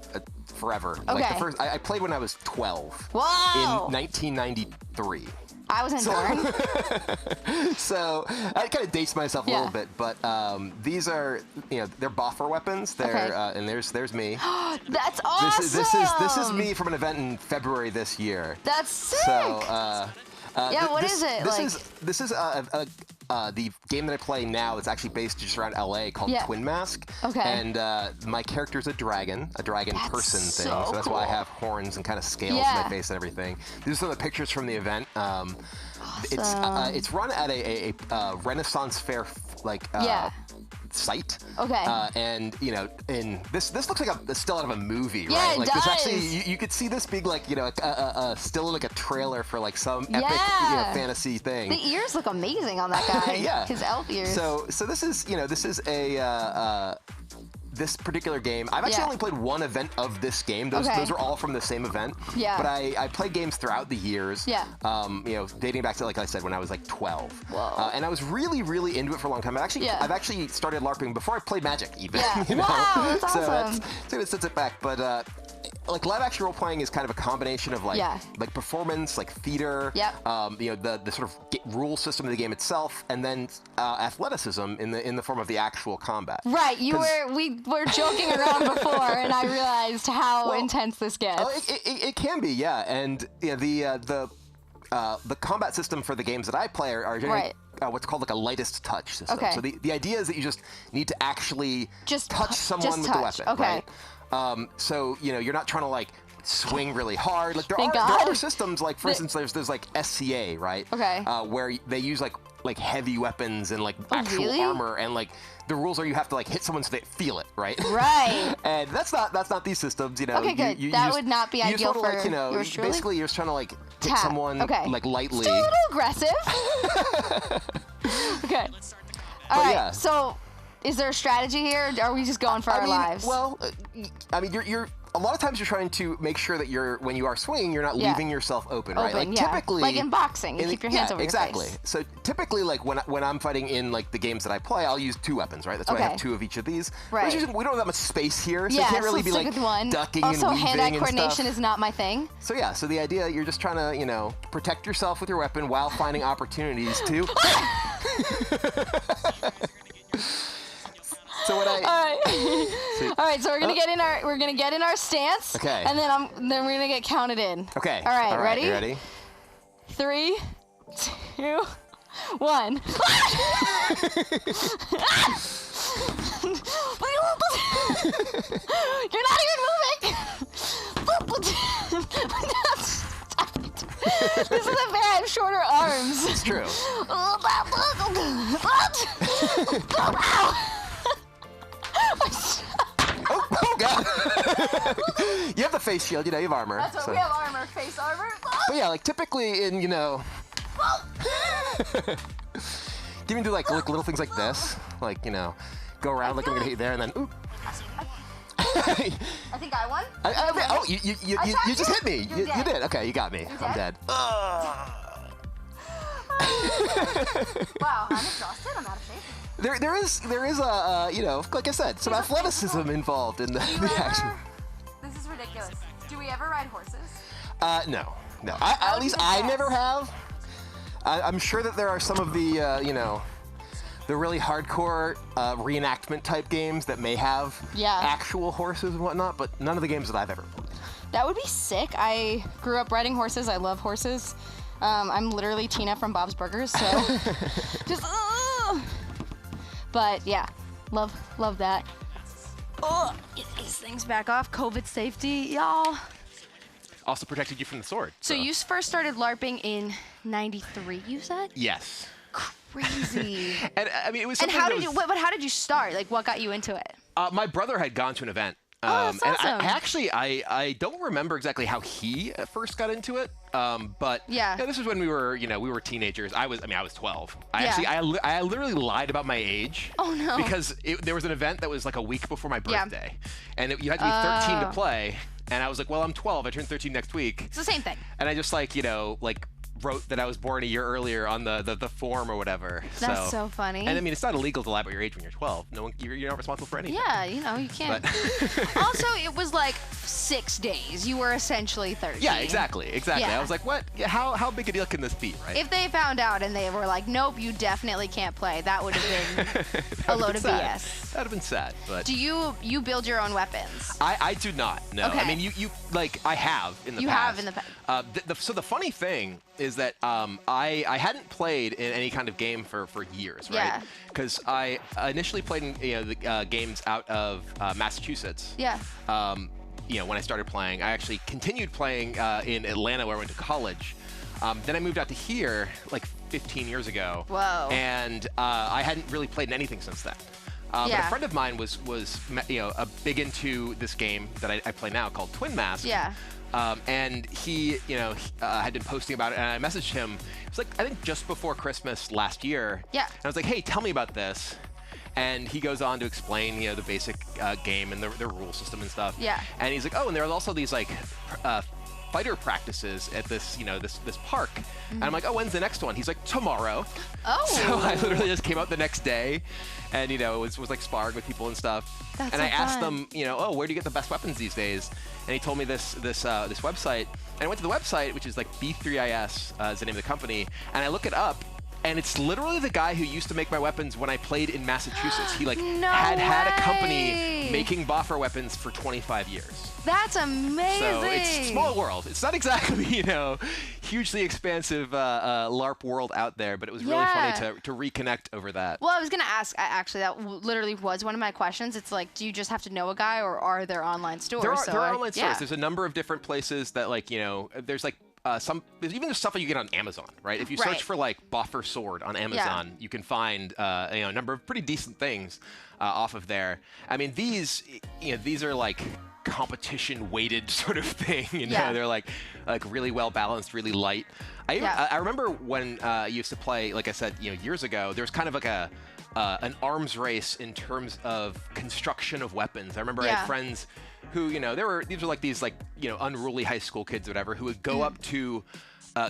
forever. Okay. Like I played when I was 12. Whoa! In 1993. I wasn't born. So I kind of dates myself a little bit, but these are, they're buffer weapons. They're and there's me. That's awesome. This is me from an event in February this year. That's sick. So what is it? This is the game that I play now. It's actually based just around LA, called Twin Mask. Okay. And my character's a dragon person thing. So that's why I have horns and kind of scales in my face and everything. These are some of the pictures from the event. Awesome. It's run at a Renaissance fair site. Okay. And and this looks like a still out of a movie, yeah, right? It Like does. this actually, you could see this being like still like a trailer for like some epic fantasy thing. The ears look amazing on that guy. Yeah. His elf ears. So this is this particular game. I've actually only played one event of this game. Those are all from the same event. Yeah. But I played games throughout the years. Yeah. Dating back to, like I said, when I was like 12. Whoa. And I was really, really into it for a long time. I've actually started LARPing before I played Magic even. Yeah. Wow, that's awesome. So it sets it back. But like live action role playing is kind of a combination of like performance, like theater, the sort of rule system of the game itself, and then athleticism in the form of the actual combat. Right. We were joking around before, and I realized how intense this gets. Oh, it can be, yeah. And the combat system for the games that I play are generally what's called like a lightest touch system. Okay. So the idea is that you just need to actually touch someone with the weapon. Okay. Right? So you're not trying to like swing really hard. Like there are systems like, for instance, there's like SCA, right? Okay. Where they use like heavy weapons and like actual armor, and like the rules are you have to like hit someone so they feel it, right? Right. And that's not these systems, Okay, good. That would not be ideal for yours truly? Basically, you're just trying to like hit someone like lightly. Still a little aggressive. Okay. All right. So, is there a strategy here? Or are we just going for our lives? Well, I mean, you're a lot of times you're trying to make sure that when you are swinging, you're not leaving yourself open, right? Like typically, like in boxing, you keep your hands over your face. So typically, like when I'm fighting in like the games that I play, I'll use 2 weapons, right? That's why I have 2 of each of these. Right. We don't have that much space here, so you can't really be like ducking and weaving Also, hand-eye and coordination stuff. is not my thing. So yeah, so the idea you're just trying to protect yourself with your weapon while finding opportunities to. So what all right. So we're gonna get in our stance. Okay. And then we're gonna get counted in. Okay. All right. Ready? You ready? 3, 2, 1. You're not even moving. This is a I have shorter arms. It's true. Oh God! You have the face shield, you have armor. That's what we have armor, face armor. But yeah, like typically in you even do like little things like this, like go around like I'm gonna hit you there and then oop. I think I won. You just hit me. You did. Okay, you got me. I'm dead. Wow, I'm exhausted. I'm out of shape. There is a like I said, some athleticism involved in the action. This is ridiculous. Do we ever ride horses? No. At least I never have. I'm sure that there are some of the the really hardcore reenactment type games that may have actual horses and whatnot, but none of the games that I've ever played. That would be sick. I grew up riding horses. I love horses. I'm literally Tina from Bob's Burgers, so just. But yeah, love that. Get these things back off. COVID safety, y'all. Also protected you from the sword. So you first started LARPing in '93, you said? Yes. Crazy. And I mean, it was. And how did you start? Like, what got you into it? My brother had gone to an event. That's awesome. And I don't remember exactly how he first got into it. But this was when we were teenagers. I was 12. I literally lied about my age. Oh no. Because there was an event that was like a week before my birthday, and you had to be 13 to play. And I was like, well, I'm 12. I turn 13 next week. It's the same thing. And I just wrote that I was born a year earlier on the form or whatever. That's so funny. And I mean, it's not illegal to lie about your age when you're 12. You're not responsible for anything. Yeah, you can't. Also, it was like 6 days. You were essentially 13. Yeah, exactly. Yeah. I was like, what? How big a deal can this be, right? If they found out and they were like, nope, you definitely can't play, that would have been a load of BS. That would have been sad. But do you build your own weapons? I do not. No. Okay. I mean, you I have in the past. You have in the past. So the funny thing is that I hadn't played in any kind of game for years, right? Yeah. Because I initially played in the games out of Massachusetts. Yeah. When I started playing, I actually continued playing in Atlanta where I went to college. Then I moved out to here like 15 years ago. Whoa. And I hadn't really played in anything since then. But a friend of mine was big into this game that I play now called Twin Mask. Yeah. And he had been posting about it, and I messaged him. It was like, I think just before Christmas last year. Yeah. And I was like, hey, tell me about this. And he goes on to explain, the basic game and the rule system and stuff. Yeah. And he's like, oh, and there are also these like fighter practices at this this park. And I'm like, oh, when's the next one? He's like, tomorrow. Oh. So I literally just came out the next day, and was like sparring with people and stuff. That's and so I asked fun. them, oh, where do you get the best weapons these days? And he told me this website. And I went to the website, which is like B3IS is the name of the company, and I look it up. And it's literally the guy who used to make my weapons when I played in Massachusetts. He had a company making Boffer weapons for 25 years. That's amazing. So it's a small world. It's not exactly, hugely expansive LARP world out there, but it was really funny to reconnect over that. Well, I was gonna ask. Actually, that literally was one of my questions. It's like, do you just have to know a guy, or are there online stores? There are online stores. There's a number of different places that, like, you know, there's like there's even stuff that you get on Amazon, right? If you search for like buffer sword on Amazon, you can find a number of pretty decent things off of there. I mean, these are like competition weighted sort of thing. You know, they're like really well balanced, really light. I remember when I used to play, like I said, years ago. There was kind of like an arms race in terms of construction of weapons. I remember I had friends who, these were like these unruly high school kids or whatever, who would go up to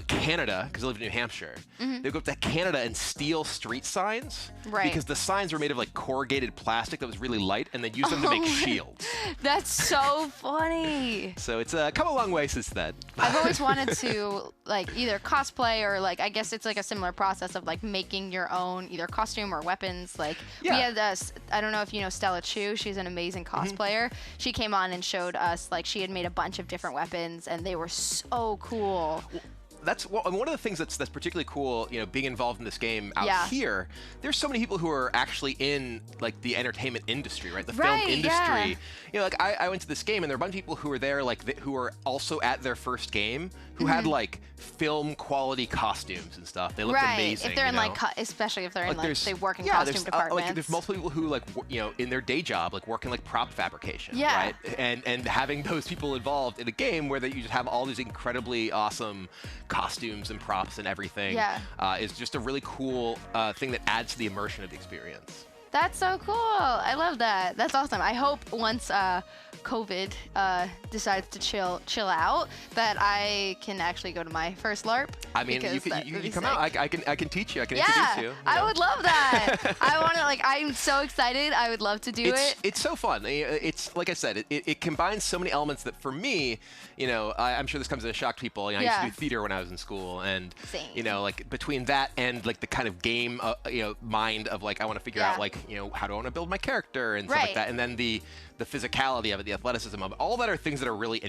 Canada, because I lived in New Hampshire. They'd go up to Canada and steal street signs, because the signs were made of like corrugated plastic that was really light, and they'd use them to make shields. That's so funny. So it's come a long way since then. I've always wanted to like either cosplay or like, I guess it's like a similar process of like making your own either costume or weapons. Like we had I don't know if you know Stella Chu. She's an amazing cosplayer. She came on and showed us like she had made a bunch of different weapons, and they were so cool. That's one of the things that's particularly cool, being involved in this game out here. There's so many people who are actually in like the entertainment industry, right? The film industry. Like I went to this game, and there are a bunch of people who were there, like who were also at their first game, who had like film quality costumes and stuff. They looked amazing. If they're in like, especially if they're in like they work in costume departments. Like there's multiple people who like in their day job like work in like prop fabrication, right? And having those people involved in a game where you just have all these incredibly awesome costumes and props and everything is just a really cool thing that adds to the immersion of the experience. That's so cool. I love that. That's awesome. I hope once COVID decides to chill out, that I can actually go to my first LARP. I mean, you can come out. I can teach you. I can introduce you. I would love that. I want to I'm so excited. I would love to do it. It's so fun. It's like I said, it combines so many elements that for me, I'm sure this comes as a shock to people. I used to do theater when I was in school, and like between that and like the kind of game, mind of like I want to figure out like how do I want to build my character and stuff like that, and then the physicality of it, the athleticism of it, all that are things that are really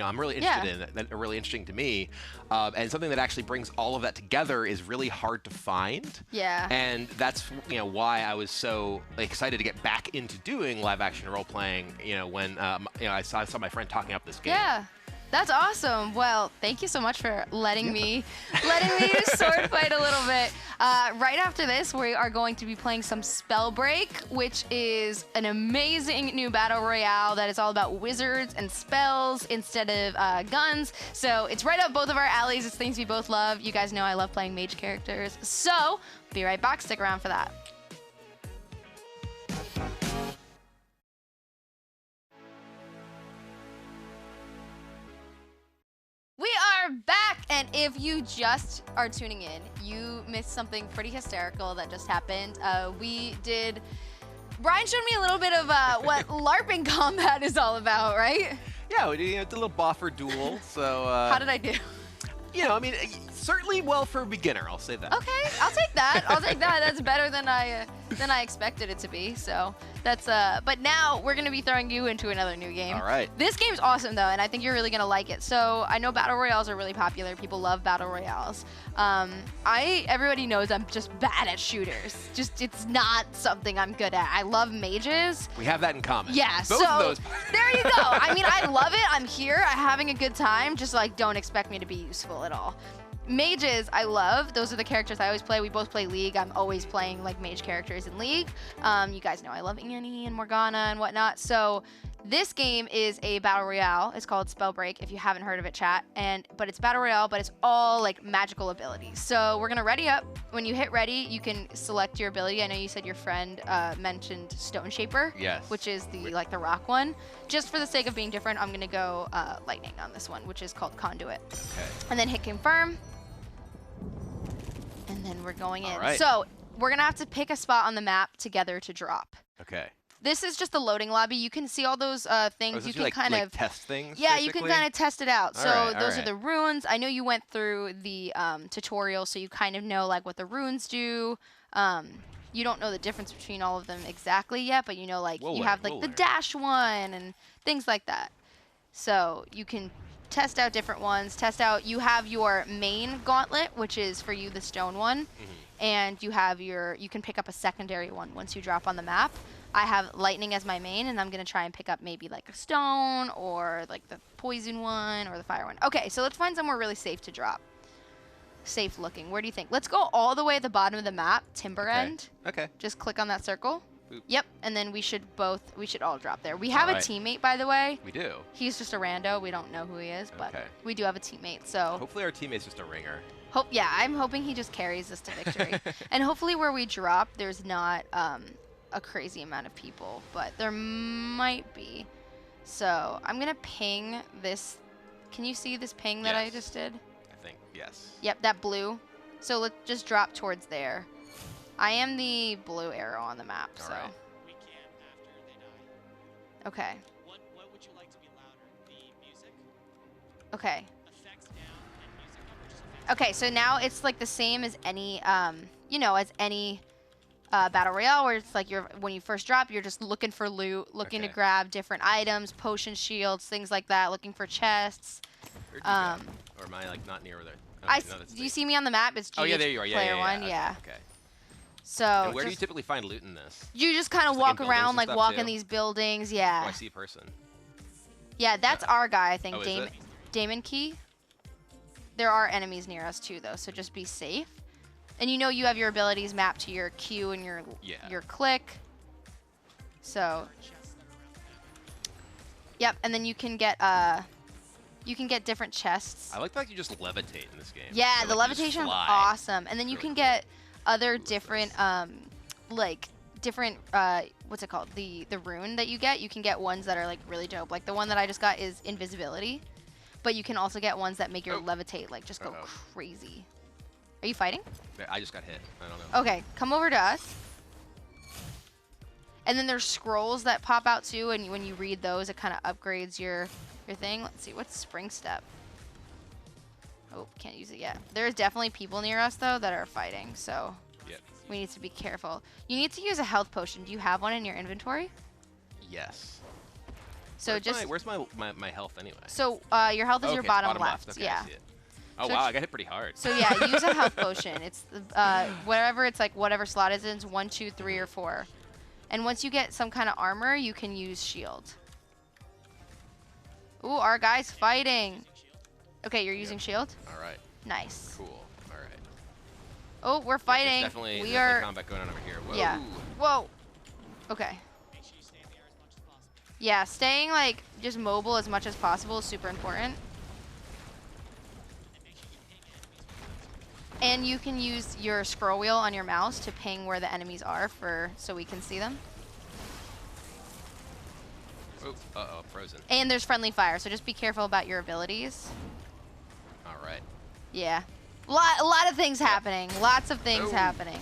I'm really interested in, that are really interesting to me, and something that actually brings all of that together is really hard to find. And that's why I was so excited to get back into doing live action role playing. When I saw my friend talking up this game. That's awesome. Well, thank you so much for letting me sword fight a little bit. Right after this, we are going to be playing some Spellbreak, which is an amazing new battle royale that is all about wizards and spells instead of guns. So it's right up both of our alleys. It's things we both love. You guys know I love playing mage characters. So be right back. Stick around for that. We are back, and if you just are tuning in, you missed something pretty hysterical that just happened. Brian showed me a little bit of what LARPing combat is all about, right? Yeah, we did a little buffer duel, so... How did I do? I mean, certainly well for a beginner, I'll say that. Okay, I'll take that. That's better than I expected it to be. So that's but now we're gonna be throwing you into another new game. All right. This game's awesome though, and I think you're really gonna like it. So I know battle royales are really popular. People love battle royales. Everybody knows I'm just bad at shooters. It's not something I'm good at. I love mages. We have that in common. Yeah. Both of those. There you go. I mean, I love it. I'm here. I'm having a good time. Just like don't expect me to be useful at all. Mages, I love. Those are the characters I always play. We both play League. I'm always playing like mage characters in League. You guys know I love Annie and Morgana and whatnot. So this game is a battle royale. It's called Spellbreak, if you haven't heard of it, chat. But it's battle royale, but it's all like magical abilities. So we're gonna ready up. When you hit ready, you can select your ability. I know you said your friend mentioned Stone Shaper, which is the rock one. Just for the sake of being different, I'm gonna go lightning on this one, which is called Conduit. Okay. And then hit confirm. And then we're going in. Right. So we're gonna have to pick a spot on the map together to drop. Okay. This is just the loading lobby. You can see all those things. You can kind of test things. Yeah, basically? You can kind of test it out. So those are the runes. I know you went through the tutorial, so you kind of know like what the runes do. You don't know the difference between all of them exactly yet, but you know like you have like the dash one and things like that. So you can test out different ones. You have your main gauntlet, which is for you the stone one, and you can pick up a secondary one once you drop on the map. I have lightning as my main, and I'm gonna try and pick up maybe like a stone or like the poison one or the fire one. Okay, so let's find somewhere really safe to drop. Safe looking. Where do you think? Let's go all the way at the bottom of the map, Timber End. Okay. Just click on that circle. Boop. Yep, and then we should all drop there. We have a teammate, by the way. We do. He's just a rando. We don't know who he is, but we do have a teammate. So hopefully our teammate's just a ringer. Yeah, I'm hoping he just carries us to victory. And hopefully where we drop, there's not a crazy amount of people, but there might be. So I'm gonna ping this. Can you see this ping that I just did? I think, yes. Yep, that blue. So let's just drop towards there. I am the blue arrow on the map, so. Right. We can after they die. Okay. What would you like to be louder? The music? Okay. Effects down and music up, or just effects Okay, so now it's like the same as any, as any battle royale, where it's like when you first drop, you're just looking for loot, looking to grab different items, potion shields, things like that, looking for chests. Where'd you go? Or am I like not near there? Oh, do you see me on the map? It's GH there you are. player one. Yeah. Okay. So and where do you typically find loot in this? You just kind of walk around, like walk in these buildings. Yeah. Oh, I see a person. Yeah, that's our guy, I think. Oh, is it? Damon Key. There are enemies near us too, though, so just be safe. And you have your abilities mapped to your Q and your click. So. Yep, and then you can get different chests. I like the fact you just levitate in this game. Yeah, so, the levitation is awesome. And then you can get other different what's it called? The rune that you get. You can get ones that are like really dope. Like the one that I just got is invisibility. But you can also get ones that make your levitate like just go crazy. Are you fighting? I just got hit. I don't know. Okay, come over to us. And then there's scrolls that pop out too, and when you read those, it kind of upgrades your thing. Let's see, what's Spring Step? Oh, can't use it yet. There's definitely people near us though that are fighting, so we need to be careful. You need to use a health potion. Do you have one in your inventory? Yes. So where's my health anyway? So your health is your bottom left. Okay, yeah. I see it. Oh, wow, I got hit pretty hard. So yeah, use a health potion. It's whatever slot is in, 1, 2, 3, or 4. And once you get some kind of armor, you can use shield. Ooh, our guy's fighting. Okay, you're using shield? All right. Nice. Cool. All right. Oh, we're fighting. There's definitely combat going on over here. Whoa. Yeah. Whoa. Okay. Make sure you stay in the air as much as possible. Yeah, staying like just mobile as much as possible is super important. And make sure you ping enemies. And you can use your scroll wheel on your mouse to ping where the enemies are so we can see them. Oh, uh-oh, frozen. And there's friendly fire, so just be careful about your abilities. All right. Yeah. A lot of things happening. Lots of things happening.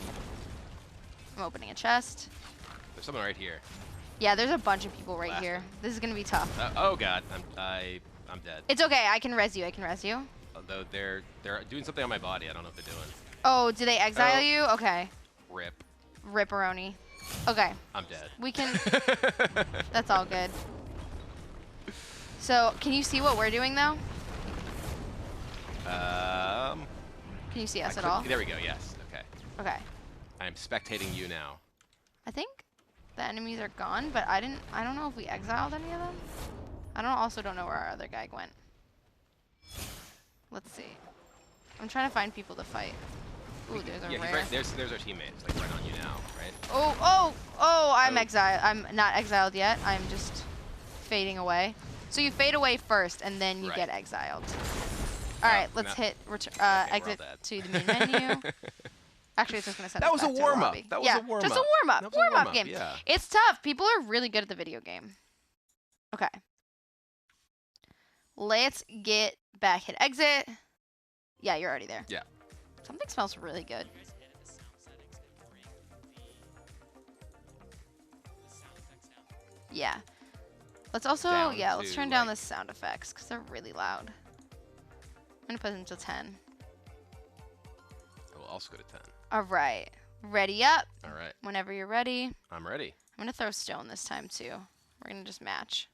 I'm opening a chest. There's someone right here. Yeah, there's a bunch of people right here. This is gonna be tough. Oh god, I'm dead. It's okay. I can res you. Although they're doing something on my body. I don't know what they're doing. Oh, do they exile you? Okay. Rip. Ripperoni. Okay. I'm dead. We can. That's all good. So, can you see what we're doing though? Can you see us at all? There we go. Yes. Okay. Okay. I'm spectating you now. I think the enemies are gone, but I don't know if we exiled any of them. I also don't know where our other guy went. Let's see. I'm trying to find people to fight. Ooh, there's a rare. Right, there's our teammates like right on you now, right? Oh, I'm exiled. I'm not exiled yet. I'm just fading away. So you fade away first, and then you get exiled. All right, let's hit exit to the main menu. Actually, it's just gonna send us back to the lobby. That was a warm-up. Just a warm-up. Warm-up game. Yeah. It's tough. People are really good at the video game. Okay. Let's get back. Hit exit. Yeah, you're already there. Yeah. Something smells really good. Yeah. Let's also, let's turn down the sound effects because they're really loud. I'm going to put them to 10. We'll also go to 10. All right. Ready up. All right. Whenever you're ready. I'm ready. I'm going to throw stone this time too. We're going to just match.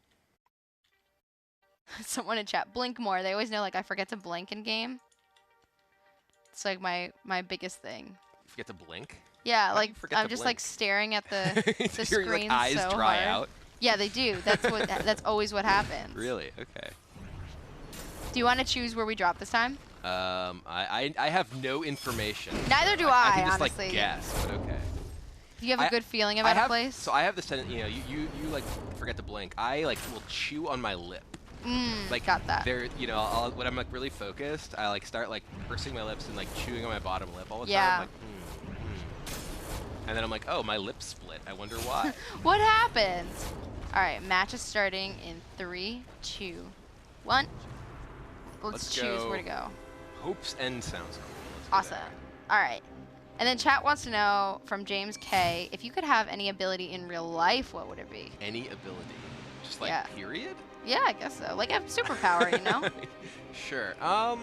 Someone in chat, blink more. They always know like I forget to blink in game. It's like my biggest thing. You forget to blink? Yeah, like I'm just like staring at the screen like, eyes so dry hard. out. Yeah, they do. That's always what happens. Really? Okay. Do you want to choose where we drop this time? I have no information. Neither do I can just honestly. like guess, but okay. Do you have a good feeling about a place? So I have this, you know, you like forget to blink. I like will chew on my lip. Like got that. There, you know, when I'm like really focused, I like start like pursing my lips and like chewing on my bottom lip all the time. Like, and then I'm like, oh, my lips split. I wonder why. What happened? All right, match is starting in 3, 2, 1. Let's choose where to go. Hope's End sounds cool. Awesome. All right. And then chat wants to know from James K, if you could have any ability in real life, what would it be? Any ability? Just like period? Yeah, I guess so. Like a superpower, you know? Sure. I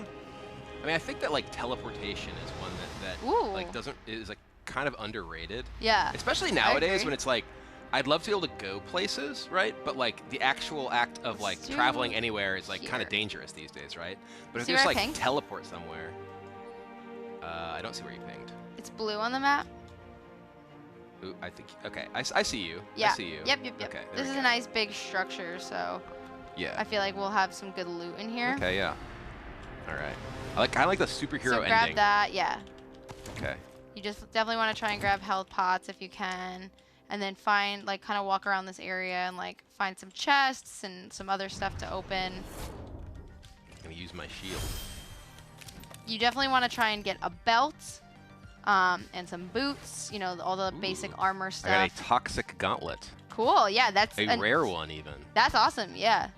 mean, I think that like teleportation is one that like is like kind of underrated. Yeah. Especially nowadays when it's like, I'd love to be able to go places, right? But like the actual act of like traveling anywhere is like kind of dangerous these days, right? But if you just like teleport somewhere, I don't see where you pinged. It's blue on the map. Ooh, I think, okay, I see you. Yeah. I see you. Yep. Okay, this is a nice big structure, so yeah. I feel like we'll have some good loot in here. Okay, yeah. All right. I like the superhero so grab ending. that, yeah. Okay. You just definitely want to try and grab health pots if you can, and then find, like, kind of walk around this area and, like, find some chests and some other stuff to open. I'm gonna use my shield. You definitely want to try and get a belt, and some boots, you know, all the basic armor stuff. I got a toxic gauntlet. Cool, yeah, that's a rare one even. That's awesome, yeah.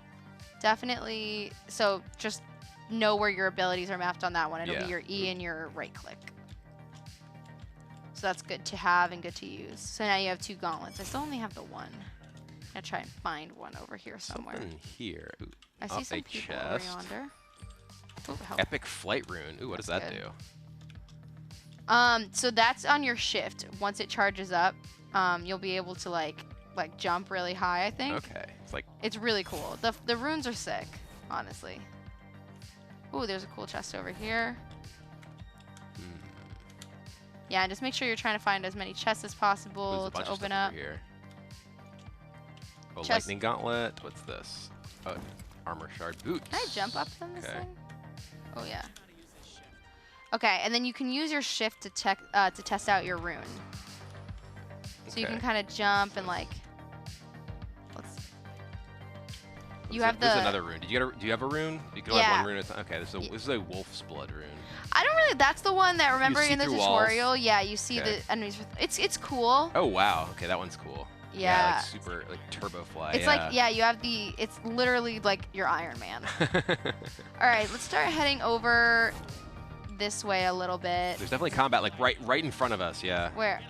Definitely, so just know where your abilities are mapped on that one. It'll be your E and your right click. So that's good to have and good to use. So now you have 2 gauntlets. I still only have the one. I'm gonna try and find one over here somewhere. Something here. Ooh, I see some people over yonder. Ooh, Epic flight rune. Ooh, what does that do? So that's on your shift. Once it charges up, you'll be able to like jump really high, I think. Okay. It's really cool. The runes are sick, honestly. Ooh, there's a cool chest over here. Yeah, and just make sure you're trying to find as many chests as possible to open up. Here. Oh, lightning gauntlet. What's this? Oh, armor shard boots. Can I jump up from this thing? Oh yeah. Okay, and then you can use your shift to test out your rune. So you can kind of jump and like. There's another rune. Do you have a rune? You can have one rune at a time. Okay, this is a wolf's blood rune. I don't really. That's the one that remember in the tutorial. Walls? Yeah, you see the enemies. It's cool. Oh wow. Okay, that one's cool. Yeah. Like super like turbo fly. It's like you have the. It's literally like your Iron Man. All right, let's start heading over this way a little bit. There's definitely combat like right in front of us. Yeah. Where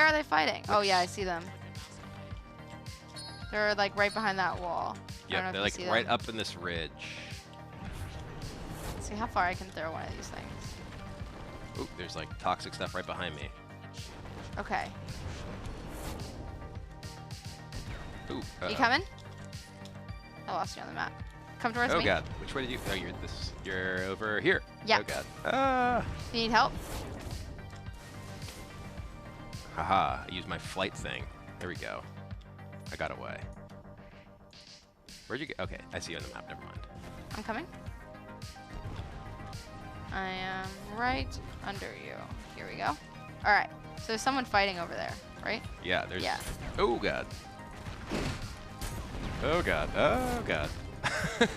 are they fighting? Oh yeah, I see them. They're like right behind that wall. Yep, they're like right up in this ridge. Let's see how far I can throw one of these things. Ooh, there's like toxic stuff right behind me. Okay. Ooh. You coming? I lost you on the map. Come towards me. Oh god, which way did you? Oh, you're over here. Yeah. Oh god. Ah. You need help? Haha, I used my flight thing. There we go. I got away. Where'd you get? Okay, I see you on the map. Never mind. I'm coming. I am right under you. Here we go. All right. So there's someone fighting over there, right? Yeah, there's... Yeah. Oh, God. Oh, God. Oh, God. Let's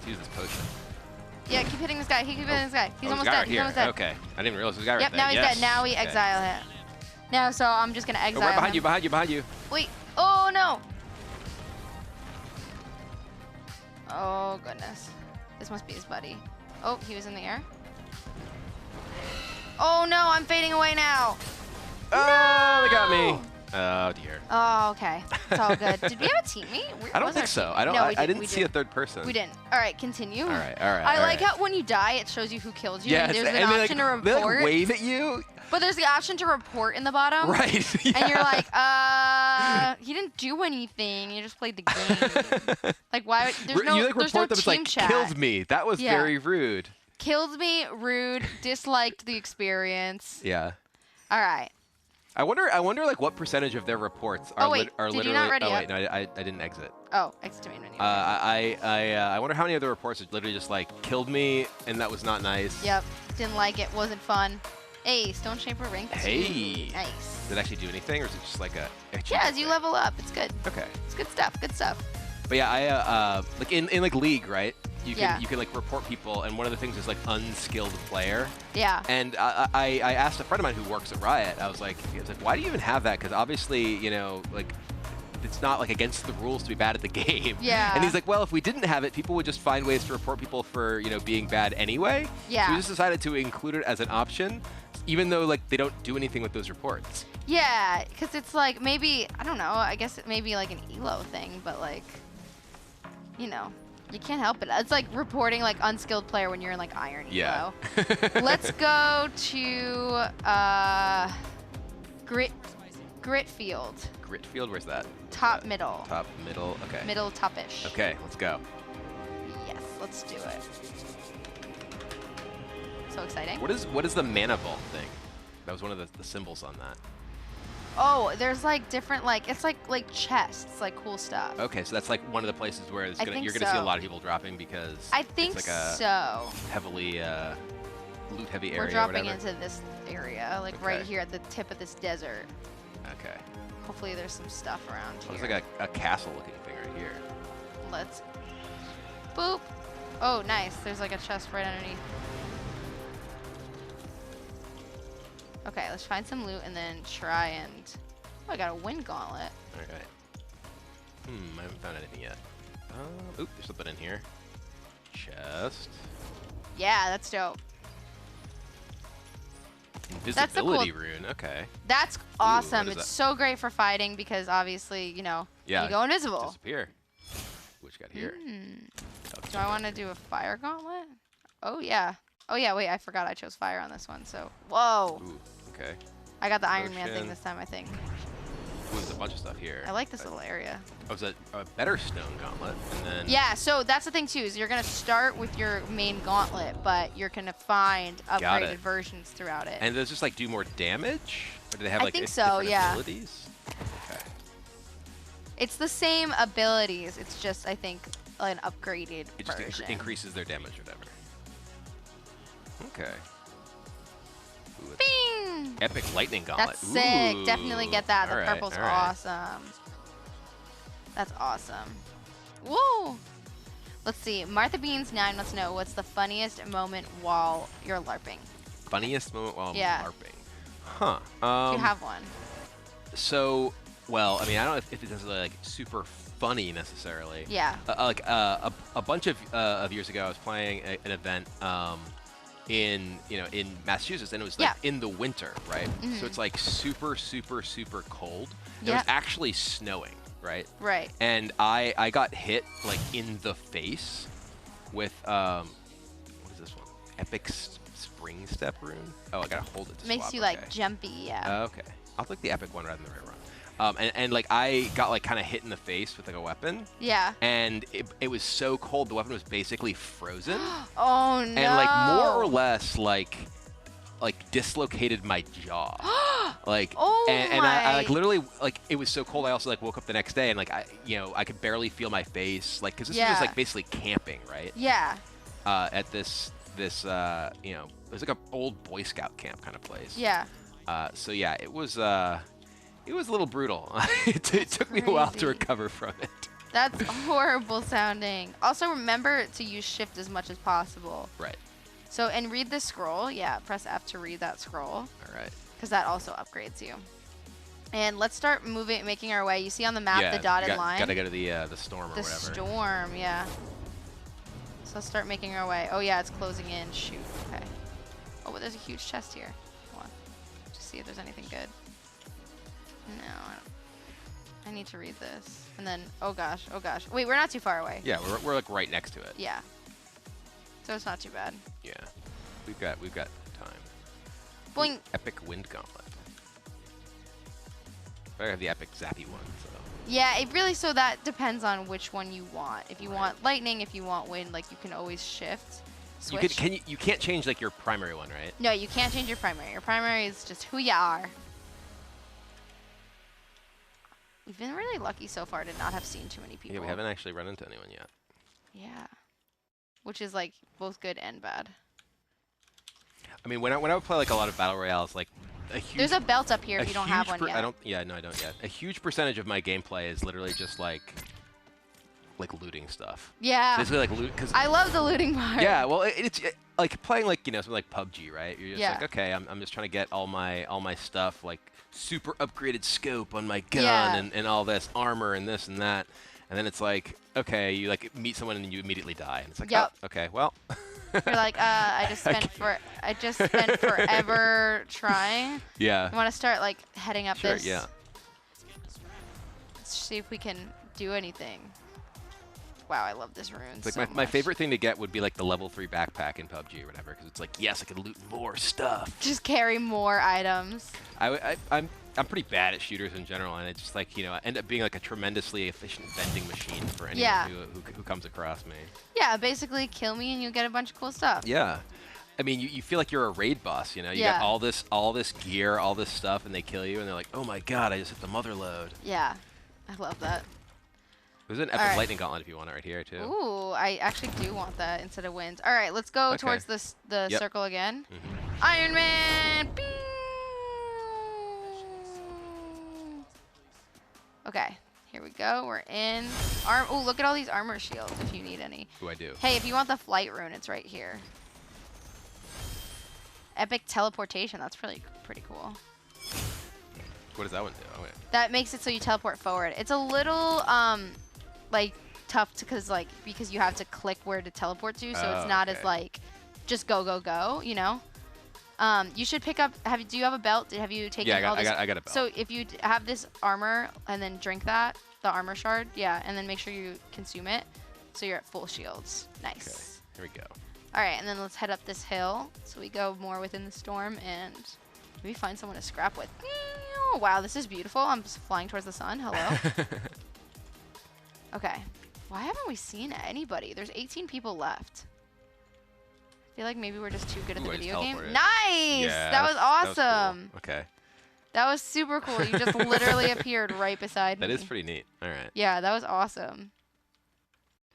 use this potion. Yeah, keep hitting this guy. Keep hitting this guy. He's almost dead. He's almost dead. Okay. I didn't realize this guy right there. Yep, now he's dead. Now we exile him. Now, so I'm just going to exile him. Right behind you. Wait. Oh, no. Oh, goodness. This must be his buddy. Oh, he was in the air. Oh, no. I'm fading away now. Oh, they got me. Oh dear. Oh, okay. It's all good. Did we have a teammate? I don't think so. I don't. No, I didn't see a third person. We didn't. All right, continue. All right. I like how when you die, it shows you who killed you. Yeah, and there's an and option to report. They like wave at you. But there's the option to report in the bottom. Right. Yeah. And you're like, he didn't do anything. You just played the game. Like, why? There's no, you like there's report no them. It's team like chat. killed me. That was very rude. Killed me, rude, disliked the experience. Yeah. All right. I wonder like what percentage of their reports are, wait, are did literally. you not ready wait, yet? no, I didn't exit. Oh, exit me when you I wonder how many of the reports are literally just like killed me and that was not nice. Yep. Didn't like it. Wasn't fun. Hey, Stone Shaper rank 2. Hey. Nice. Did it actually do anything, or is it just like a? Yeah, as you level up, it's good. Okay. It's good stuff. Good stuff. But yeah, I like in like League, right? You can Yeah. you can like report people, and one of the things is like unskilled player. Yeah. And I asked a friend of mine who works at Riot. I was like, why do you even have that? Because obviously, you know, like it's not like against the rules to be bad at the game. Yeah. And he's like, well, if we didn't have it, people would just find ways to report people for, you know, being bad anyway. Yeah. So we just decided to include it as an option, even though like they don't do anything with those reports. Yeah, because it's like maybe, I don't know, I guess it may be like an ELO thing, but like, you know, you can't help it. It's like reporting like unskilled player when you're in like Iron Yeah. ELO. Let's go to Gritfield. Gritfield, where's that? Top middle. Top middle, okay. Middle top-ish. Okay, let's go. Yes, let's do it. So exciting. What is the mana vault thing? That was one of the symbols on that. Oh, there's like different it's like chests, like cool stuff. Okay, so that's like one of the places where it's think you're gonna see a so. lot of people dropping because I think it's like a so. heavily loot heavy area. We're dropping or whatever. into this area, like Okay. right here at the tip of this desert. Okay. Hopefully there's some stuff around Oh, here. there's like a castle looking thing right here. Let's boop. Oh, nice. There's like a chest right underneath. Okay, let's find some loot and then try and. Oh, I got a wind gauntlet. Alright. I haven't found anything yet. Oop, there's something in here. Chest. Yeah, that's dope. That's the Invisibility cool- rune. Okay. That's awesome. is It's that? so great for fighting because obviously, you know, Yeah. you go invisible. Disappear. What you got here? Do I want to do a fire gauntlet? Oh yeah. Oh yeah. Wait, I forgot I chose fire on this one. So whoa. Ooh, okay. I got the Iron Man thing Potion. this time, I think. Ooh, there's a bunch of stuff here. I like this little area. Oh, it's a better stone gauntlet, and then. Yeah, so that's the thing too, is you're gonna start with your main gauntlet, but you're gonna find upgraded it. versions throughout it. And does this like do more damage, or do they have I like think so, different yeah. abilities? Okay. It's the same abilities, it's just I think an upgraded It just version. increases their damage or whatever. Okay. Ooh, it's Bing! epic lightning gauntlet. That's sick. Ooh. Definitely get that. The All right, purple's all right. awesome. That's awesome. Woo! Let's see. Martha Beans 9 wants to know what's the funniest moment while you're LARPing. Funniest moment while Yeah. I'm LARPing. Huh. Do you have one? So, well, I mean, I don't know if it's necessarily like super funny necessarily. Yeah. A bunch of years ago, I was playing an event in Massachusetts, and it was like in the winter, right? So it's like super cold. It was actually snowing, right? Right. And I got hit like in the face with what is this one? Epic Spring Step rune. Oh, I gotta hold it to Makes swap, you okay. like jumpy, yeah. Okay, I'll take the epic one rather than the rare one. And like I got like kind of hit in the face with like a weapon. Yeah. And it was so cold, the weapon was basically frozen. Oh no. And like more or less like dislocated my jaw. Like Oh and I my. like literally like it was so cold I also like woke up the next day and like I could barely feel my face, like because this was just like basically camping, right? Yeah. At this it was like an old Boy Scout camp kind of place. Yeah. So yeah, it was a little brutal. It took me a while to crazy. recover from it. That's horrible sounding. Also remember to use shift as much as possible. Right. So, and read the scroll. Yeah, press F to read that scroll. All right. Because that also upgrades you. And let's start making our way. You see on the map the dotted line? Gotta go to the storm or The whatever. storm, yeah. So let's start making our way. Oh yeah, it's closing in. Shoot. Okay. Oh, but there's a huge chest here. Hold on. Just see if there's anything good. No, I need to read this. And then, oh gosh. Wait, we're not too far away. Yeah, we're like right next to it. Yeah. So it's not too bad. Yeah. We've got time. Boing. Epic Wind Gauntlet. I have the epic zappy one, so. Yeah, it really, so that depends on which one you want. If you want lightning, if you want wind, like you can always shift. Switch. You can't change like your primary one, right? No, you can't change your primary. Your primary is just who you are. We've been really lucky so far to not have seen too many people. Yeah, we haven't actually run into anyone yet. Yeah. Which is like both good and bad. I mean, when I would play like a lot of battle royales, like a huge. There's a belt up here if you don't have one yet. I don't yet. A huge percentage of my gameplay is literally just like looting stuff. Yeah. Basically like loot, cause I love the looting part. Yeah, well, it's like playing like something like PUBG, right? You're just like, okay, I'm just trying to get all my stuff, like super upgraded scope on my gun and all this armor and this and that, and then it's like, okay, you like meet someone and then you immediately die, and it's like, oh, okay, well. You're like, I just spent forever trying. Yeah. You want to start like heading up this? Yeah. Let's see if we can do anything. Wow, I love this rune. It's like my favorite thing to get would be like the level 3 backpack in PUBG or whatever, because it's like, yes, I can loot more stuff. Just carry more items. I'm pretty bad at shooters in general, and it's just like, I end up being like a tremendously efficient vending machine for anyone who comes across me. Yeah, basically kill me and you'll get a bunch of cool stuff. Yeah. I mean, you feel like you're a raid boss, you got all this gear, all this stuff, and they kill you, and they're like, oh my god, I just hit the mother load. Yeah, I love that. There's an epic lightning gauntlet if you want it right here, too. Ooh, I actually do want that instead of winds. All right, let's go towards the circle again. Iron Man! Bing! Okay, here we go. We're in. Oh, look at all these armor shields if you need any. Ooh, I do. Hey, if you want the flight rune, it's right here. Epic teleportation. That's pretty cool. What does that one do? Oh, wait. That makes it so you teleport forward. It's a little like tough because you have to click where to teleport to, so it's not as like just go. You should pick up. Do you have a belt? Have you taken all this? Yeah, I got a belt. So if you have this armor and then drink the armor shard, and then make sure you consume it, so you're at full shields. Nice. Okay, here we go. All right, and then let's head up this hill so we go more within the storm and maybe find someone to scrap with. Wow, this is beautiful. I'm just flying towards the sun. Hello. Okay. Why haven't we seen anybody? There's 18 people left. I feel like maybe we're just too good at the video game. Nice! Yeah, that was awesome. That was cool. Okay. That was super cool. You just literally appeared right beside me. That is pretty neat. All right. Yeah, that was awesome.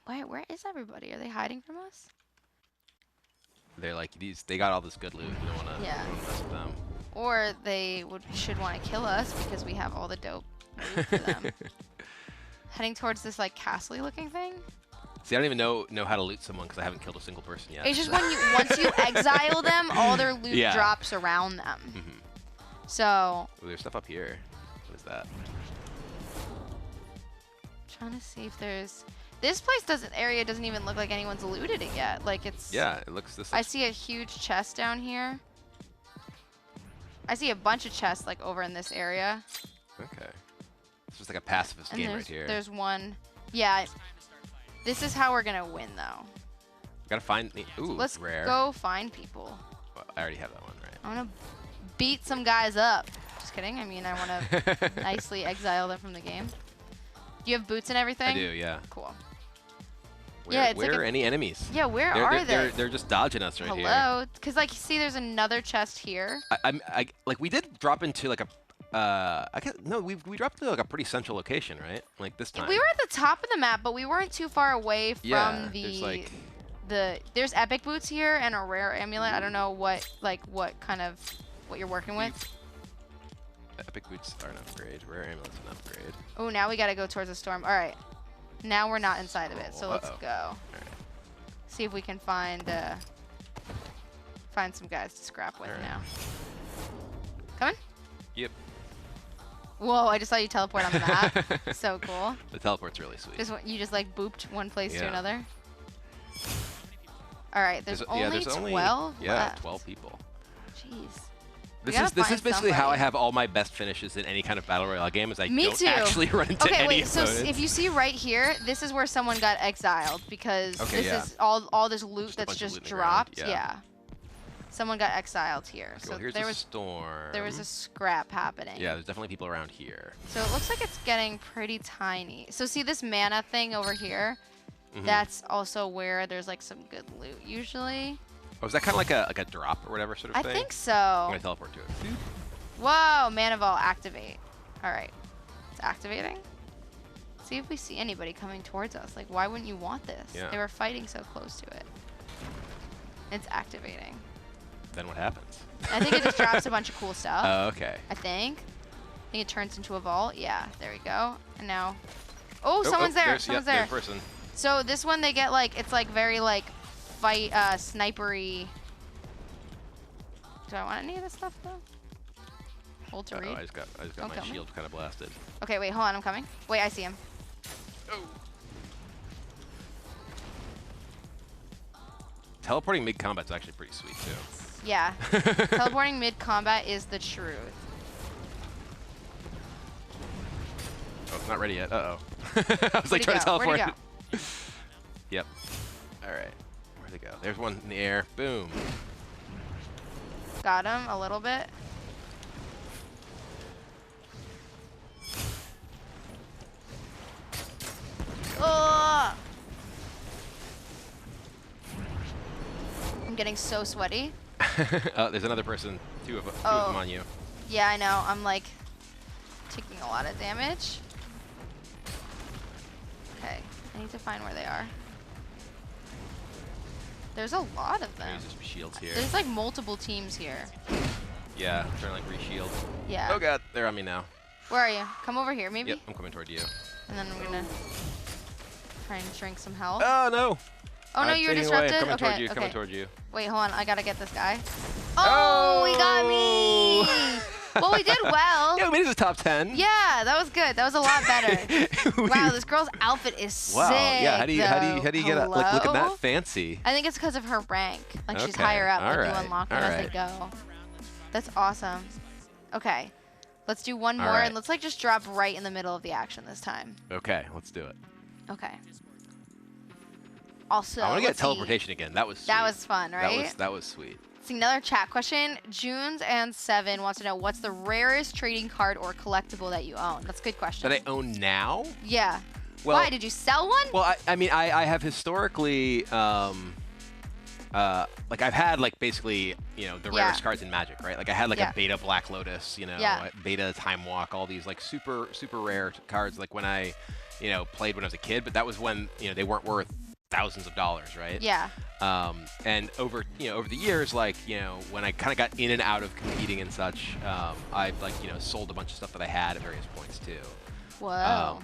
Wait, where is everybody? Are they hiding from us? They're like, they got all this good loot. We don't want to mess with them. Or they should want to kill us because we have all the dope loot for them. Heading towards this like castle-y looking thing. See, I don't even know how to loot someone because I haven't killed a single person yet. It's just once you exile them, all their loot drops around them. So. Ooh, there's stuff up here. What is that? Trying to see if there's. This area doesn't even look like anyone's looted it yet. Like it's. Yeah, it looks this. I see a huge chest down here. I see a bunch of chests like over in this area. Okay. It's just like a pacifist game right here. There's one. Yeah. This is how we're gonna win though. Gotta find. Ooh, so let's rare. go find people. Well, I already have that one, right? I wanna beat some guys up. Just kidding. I mean, I wanna nicely exile them from the game. Do you have boots and everything? I do. Yeah. Cool. Where are any enemies? Yeah, where are they? They're just dodging us right here. Hello, because like see, there's another chest here. Like we did drop into like a. We dropped into like a pretty central location, right? Like this time. We were at the top of the map, but we weren't too far away from there's epic boots here and a rare amulet. I don't know what you're working with. Epic boots are an upgrade. Rare amulet's an upgrade. Oh, now we gotta go towards the storm. All right. Now we're not inside of it, so let's go. All right. See if we can find some guys to scrap with now. Coming? Yep. Whoa, I just saw you teleport on the map. So cool. The teleport's really sweet. You just like booped one place to another. All right, there's only 12 Yeah, left. 12 people. Jeez. This is basically how I have all my best finishes in any kind of battle royale game. Is I Me don't too. actually run into okay, any wait. So opponents. if you see right here, this is where someone got exiled because this is all this loot that's just dropped. Yeah. Someone got exiled here. Okay, so well, here's there a was storm. there was a scrap happening. Yeah, there's definitely people around here. So it looks like it's getting pretty tiny. So see this mana thing over here? That's also where there's like some good loot usually. Oh, is that kind of like a drop or whatever sort of thing? I think so. I'm gonna teleport to it. Whoa, Mana Ball activate. All right, it's activating. See if we see anybody coming towards us. Like, why wouldn't you want this? Yeah. They were fighting so close to it. It's activating. Then what happens? I think it just drops a bunch of cool stuff. Oh, okay. I think it turns into a vault. Yeah, there we go. And now, oh, someone's there. Someone's there. There's a person. So this one they get like, it's like very like fight snipery. Do I want any of this stuff though? Hold to read. I just got my shield kind of blasted. Okay, wait, hold on, I'm coming. Wait, I see him. Oh. Teleporting mid-combat's actually pretty sweet too. Yeah. Teleporting mid-combat is the truth. Oh, it's not ready yet. Uh-oh. I was like trying to teleport. Where'd he go? Yep. All right. Where'd they go? There's one in the air. Boom. Got him a little bit. Ugh. I'm getting so sweaty. Oh, there's another person. Two of them on you. Yeah, I know. I'm like taking a lot of damage. Okay, I need to find where they are. There's a lot of them. There's some shields here. There's like multiple teams here. Yeah, I'm trying to like re-shield. Yeah. Oh god, they're on me now. Where are you? Come over here, maybe? Yep, I'm coming toward you. And then I'm gonna try and drink some health. Oh no! Oh no, you were disrupted? Coming okay, toward you, okay. coming toward you. Wait, hold on. I gotta get this guy. Oh, he got me! Well, we did well. Yeah, we made it to the top 10. Yeah, that was good. That was a lot better. Wow, this girl's outfit is sick. Wow, yeah. How do you get like look at that Hello? fancy? I think it's because of her rank. Like she's Okay, higher up. Like alright, you unlock them as they go. That's awesome. Okay, let's do one more Alright. and let's like just drop right in the middle of the action this time. Okay, let's do it. Okay. Also, I want to get let's see. teleportation again. That was sweet. That was fun, right? That was sweet. See, another chat question. Junes and Seven wants to know what's the rarest trading card or collectible that you own? That's a good question. That I own now? Yeah. Well, why? Did you sell one? Well, I mean, I have historically, like I've had like basically, you know, the rarest cards in Magic, right? Like I had like a Beta Black Lotus, you know, a Beta Time Walk, all these like super rare cards. Like when I, you know, played when I was a kid, but that was when you know they weren't worth thousands of dollars, right? Yeah. And over the years, like, you know, when I kind of got in and out of competing and such, I've like, you know, sold a bunch of stuff that I had at various points too. Whoa.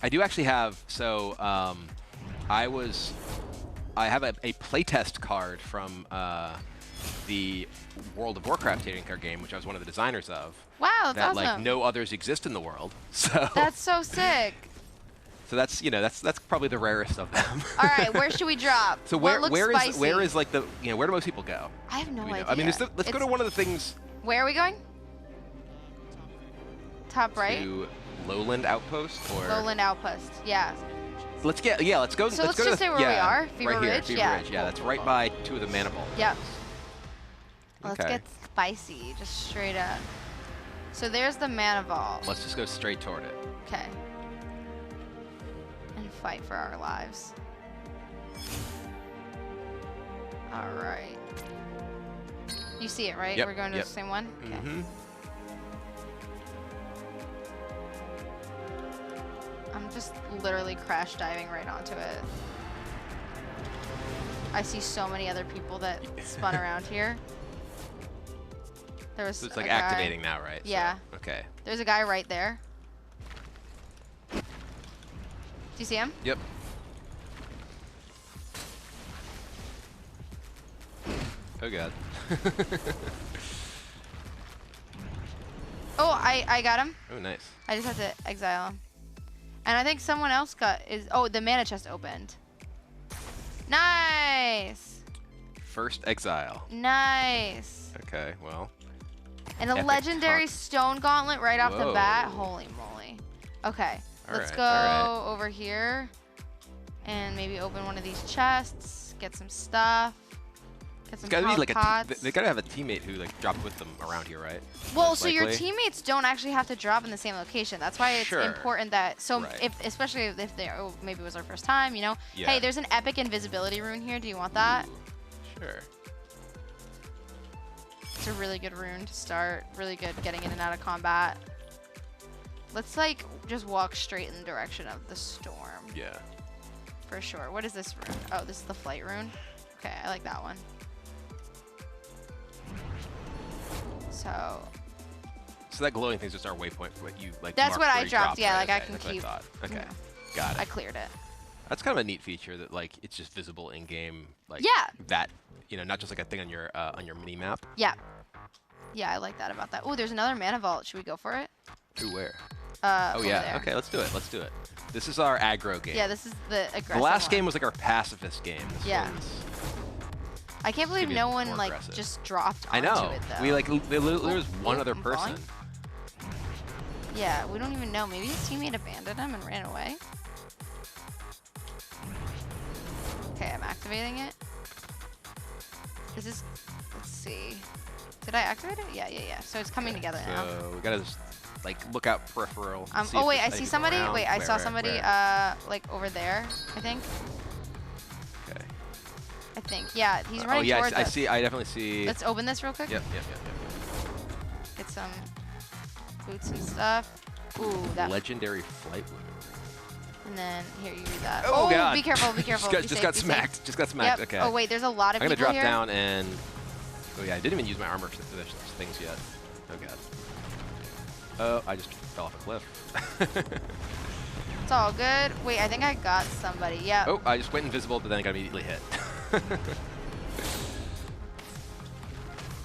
I do actually have, so I have a playtest card from the World of Warcraft trading card game, which I was one of the designers of. Wow, that's that awesome. like no others exist in the world. So that's so sick. So that's, you know, that's probably the rarest of them. All right, where should we drop? So where is like the, you know, where do most people go? I have no idea. I mean, let's go to one of the things. Where are we going? Top right. To Lowland Outpost or Lowland Outpost. Yeah. Let's go. So let's just say where we are. Fever right here, Ridge. Fever Ridge. Yeah, that's right by two of the mana balls. Yep. Let's Okay. get spicy, just straight up. So there's the mana ball. Let's just go straight toward it. Okay. And fight for our lives. All right. You see it, right? Yep, We're going to yep. the same one? Okay. Mm-hmm. I'm just literally crash diving right onto it. I see so many other people that spun around here. There was So it's like a guy- activating now, right? Yeah. So, okay. There's a guy right there. Do you see him? Yep. Oh god. Oh, I got him. Oh nice. I just have to exile him. And I think someone else oh, the mana chest opened. Nice. First exile. Nice. Okay, well, And a Epic legendary taunt. stone gauntlet right off the bat. Whoa. Holy moly. Okay, let's Alright, go alright. over here and maybe open one of these chests, get some stuff, get some It's gotta be like pots. they gotta have a teammate who like dropped with them around here, right? Well, Most so your likely. teammates don't actually have to drop in the same location. That's why it's Sure. important that, so Right. if, especially if they, oh, maybe it was our first time, you know? Yeah. Hey, there's an epic invisibility rune here. Do you want that? Ooh, sure. It's a really good rune to start. Really good getting in and out of combat. Let's like just walk straight in the direction of the storm. Yeah. For sure. What is this rune? Oh, this is the flight rune. Okay, I like that one. So So that glowing thing's just our waypoint for what you like. That's marked what where I you dropped, yeah, right? like I Okay, can that's what keep- thought. Okay, yeah. got it. I cleared it. That's kind of a neat feature that like it's just visible in game. Like Yeah. that, not just like a thing on your mini map. Yeah. Yeah, I like that about that. Oh, there's another mana vault. Should we go for it? Ooh, where? Oh Oh yeah. Okay, let's do it. Let's do it. This is our aggro game. Yeah, this is the aggressive The last one. game was like our pacifist game. This Yeah. one's- I can't believe be no more one like aggressive. just dropped I onto know. it though. We like there was one Ooh, other I'm falling. person. Yeah, we don't even know. Maybe his teammate abandoned him and ran away. Okay, I'm activating it. Is this? Let's see. Did I activate it? Yeah. So it's coming together now. So we gotta just like look out peripheral. see Oh if wait, there's I see anything somebody. around. Wait, I saw Where, somebody. where? Like over there. I think. Okay. I think. Yeah, he's Oh running yeah, towards I us. see. I definitely see. Let's open this real quick. Yep. Get some boots and stuff. Ooh, that. Legendary flight wound. And then here, you read that. Oh, God. Be careful. Be careful. Be Just safe, got be safe. smacked. Just got smacked. Yep. Okay. Oh wait, there's a lot of I'm gonna people drop here. down and. Oh yeah, I didn't even use my armor for those things yet. Oh god. Oh, I just fell off a cliff. It's all good. Wait, I think I got somebody. Yeah. Oh, I just went invisible, but then I got immediately hit.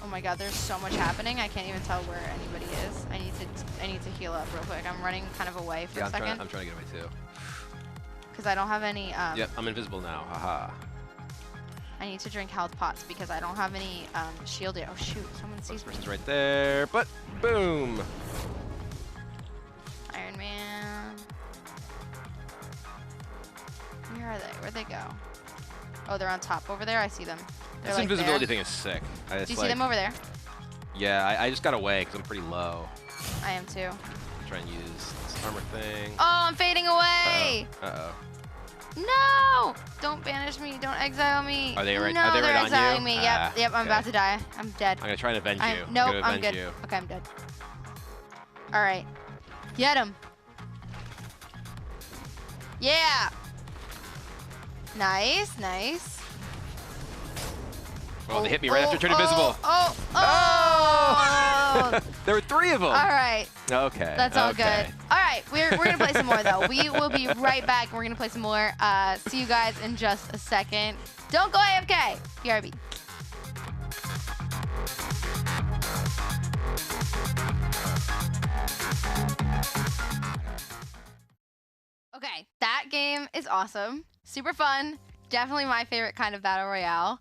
Oh my god, there's so much happening. I can't even tell where anybody is. I need to heal up real quick. I'm running kind of away for Yeah, a second I'm trying to get away too. because I don't have any. Yep, I'm invisible now. Haha. I need to drink health pots because I don't have any shield yet. Oh shoot, someone This sees me. person's right there, but boom. Iron Man. Where are they? Where'd they go? Oh, they're on top over there. I see them. They're This like invisibility there. thing is sick. Do you see them over there? Yeah, I just got away because I'm pretty low. I am too. Try and use this armor thing. Oh, I'm fading away. Uh-oh. No! Don't banish me. Don't exile me. Are they right- No, are they they're right on exiling you? me. Ah, Yep. I'm okay. about to die. I'm dead. I'm gonna try and avenge you. Nope, gonna I'm avenge good. you. Okay, I'm dead. All right. Get him. Yeah. Nice, nice. Oh, they hit me right after I turned invisible. Oh. There were 3 of them. All right. Okay. That's all okay. good. All right, we're gonna play some more though. We will be right back. We're gonna play some more. See you guys in just a second. Don't go AFK. BRB. Okay, that game is awesome. Super fun. Definitely my favorite kind of battle royale.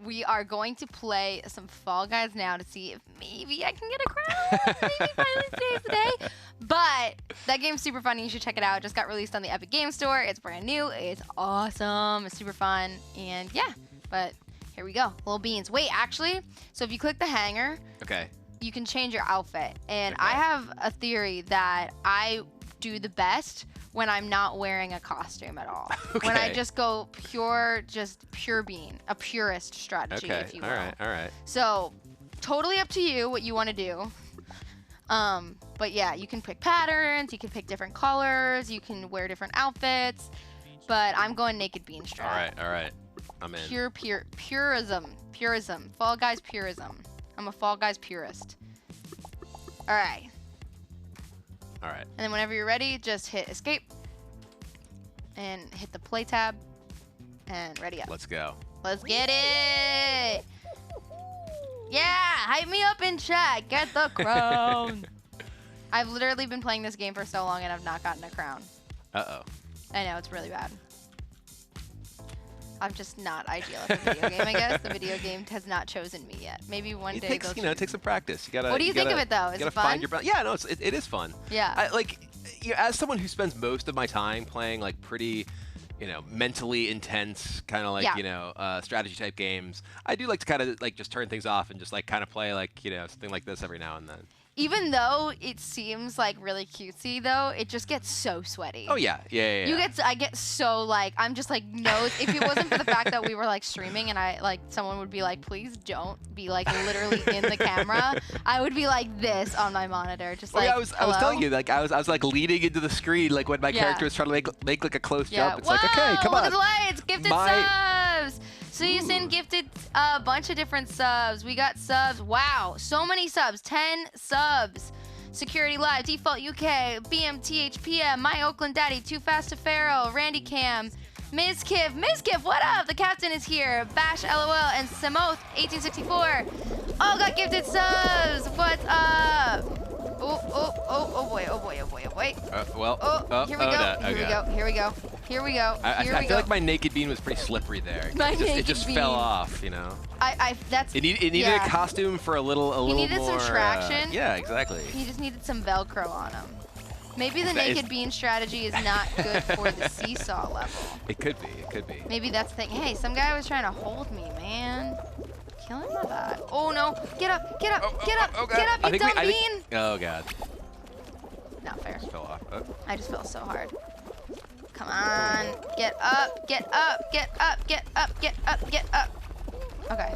We are going to play some Fall Guys now to see if maybe I can get a crown. Maybe finally today's the day. But that game's super fun. You should check it out. It just got released on the Epic Game Store. It's brand new. It's awesome. It's super fun. And yeah, but here we go. Little beans. Wait, actually, so if you click the hanger, Okay. you can change your outfit. And Okay. I have a theory that I do the best when I'm not wearing a costume at all. When I Okay. just go pure bean, a purist strategy, Okay. if you will. All right. All right. So totally up to you what you want to do. But yeah, you can pick patterns, you can pick different colors, you can wear different outfits. But I'm going naked bean strat. All right. All right. I'm in. Purism. Fall Guys purism. I'm a Fall Guys purist. All right. All right. And then whenever you're ready, just hit escape and hit the play tab and ready up. Let's go. Let's get it. Yeah, hype me up in chat. Get the crown. I've literally been playing this game for so long and I've not gotten a crown. Uh-oh. I know, it's really bad. I'm just not ideal at the video game, I guess. The video game has not chosen me yet. Maybe one day they'll it takes some practice. You gotta. What do you think of it though? Is it fun? Find your yeah, no, it is fun. Yeah. As someone who spends most of my time playing like pretty, mentally intense kind of like strategy type games, I do like to kind of like just turn things off and just like kind of play like something like this every now and then. Even though it seems like really cutesy, though, it just gets so sweaty. Oh yeah. I get so like I'm just like no. If it wasn't for the fact that we were like streaming and someone would be like, please don't be like literally in the camera, I would be like this on my monitor, just like. I was telling you like I was like leaning into the screen like when my character was trying to make like a close jump. It's like okay, come on. Look at the lights, gifted subs. Susan gifted a bunch of different subs. We got subs. Wow, so many subs. 10 subs. Security Live, Default UK, BMTHPM, My Oakland Daddy, Too Fast to Pharaoh, Randy Cam, Ms. Kiff, what up? The captain is here. Bash LOL and Samoth 1864. All got gifted subs. What's up? Oh boy. Here we go. I feel like my naked bean was pretty slippery there. It just fell off, That's it needed a costume for a little he needed more, some traction. Yeah, exactly. He just needed some Velcro on him. Maybe the naked bean strategy is not good for the seesaw level. It could be. Maybe that's the thing. Hey, some guy was trying to hold me, man. Killing my vibe. Oh no! Get up! Get up! You dumb bean! Oh god. Not fair. Just fell off. Oh. I just fell so hard. Come on! Get up! Get up! Get up! Get up! Get up! Get up! Okay.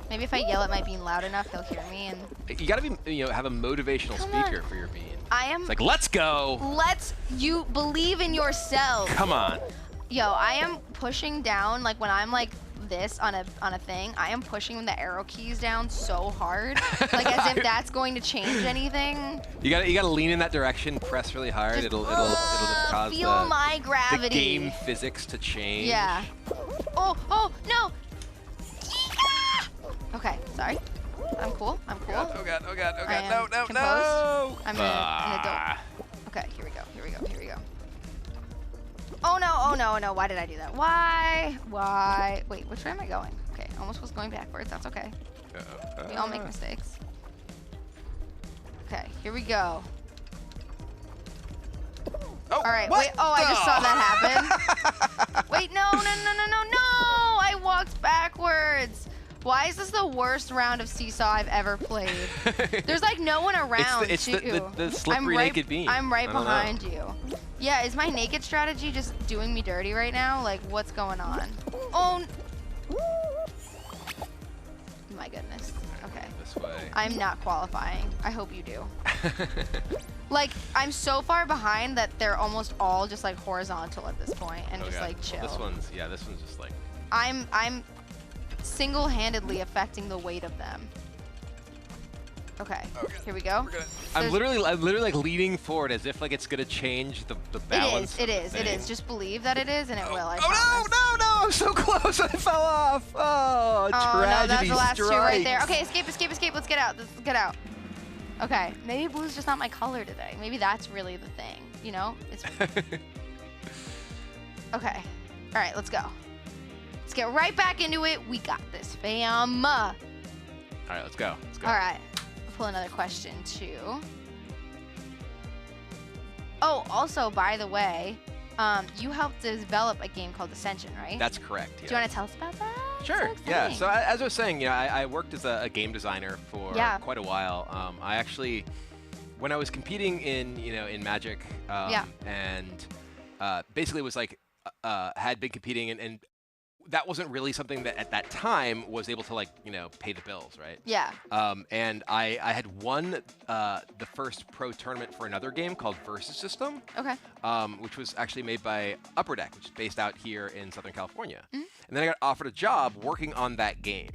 Maybe if I yell at my bean loud enough, he'll hear me. And you gotta be, have a motivational speaker for your bean. I am. It's like, let's go. You believe in yourself. Come on. Yo, I am pushing down like when I'm like this on a thing. I am pushing the arrow keys down so hard, like as if that's going to change anything. You gotta lean in that direction. Press really hard. It'll just cause my gravity. The game physics to change. Yeah. Oh no. Okay, sorry. I'm cool. Oh god. No. Composed. I'm an adult. Okay, here we go. Oh no. Why did I do that? Why? Wait, which way am I going? Okay, almost was going backwards. That's okay. We all make mistakes. Okay, here we go. Oh, all right, what? wait. Oh, I just saw that happen. Wait, no. I walked backwards. Why is this the worst round of Seesaw I've ever played? There's like no one around. It's the slippery naked bean. I'm right behind you. Yeah, is my naked strategy just doing me dirty right now? Like, what's going on? Oh, my goodness. Okay. This way. I'm not qualifying. I hope you do. Like, I'm so far behind that they're almost all just like horizontal at this point and just like chill. Well, this one's just like. I'm single-handedly affecting the weight of them. Okay, here we go. I'm literally like leaning forward as if like it's gonna change the balance. It is. Just believe that it is, and it will. I promise. No! I'm so close. I fell off. Oh, tragedy no, that's the last strikes. two right there. Okay, escape. Let's get out. Okay, maybe blue's just not my color today. Maybe that's really the thing. It's. Okay. All right, let's go. Let's get right back into it. We got this, fam. All right, let's go. All right. Pull another question too. Oh, also, by the way, you helped develop a game called Ascension, right? That's correct. Yeah. Do you want to tell us about that? Sure. Yeah. So as I was saying, I worked as a game designer for quite a while. I actually, when I was competing in Magic, and basically was like had been competing and that wasn't really something that at that time was able to like pay the bills, right? Yeah. And I had won the first pro tournament for another game called Versus System. Okay. Which was actually made by Upper Deck, which is based out here in Southern California. Mm-hmm. And then I got offered a job working on that game.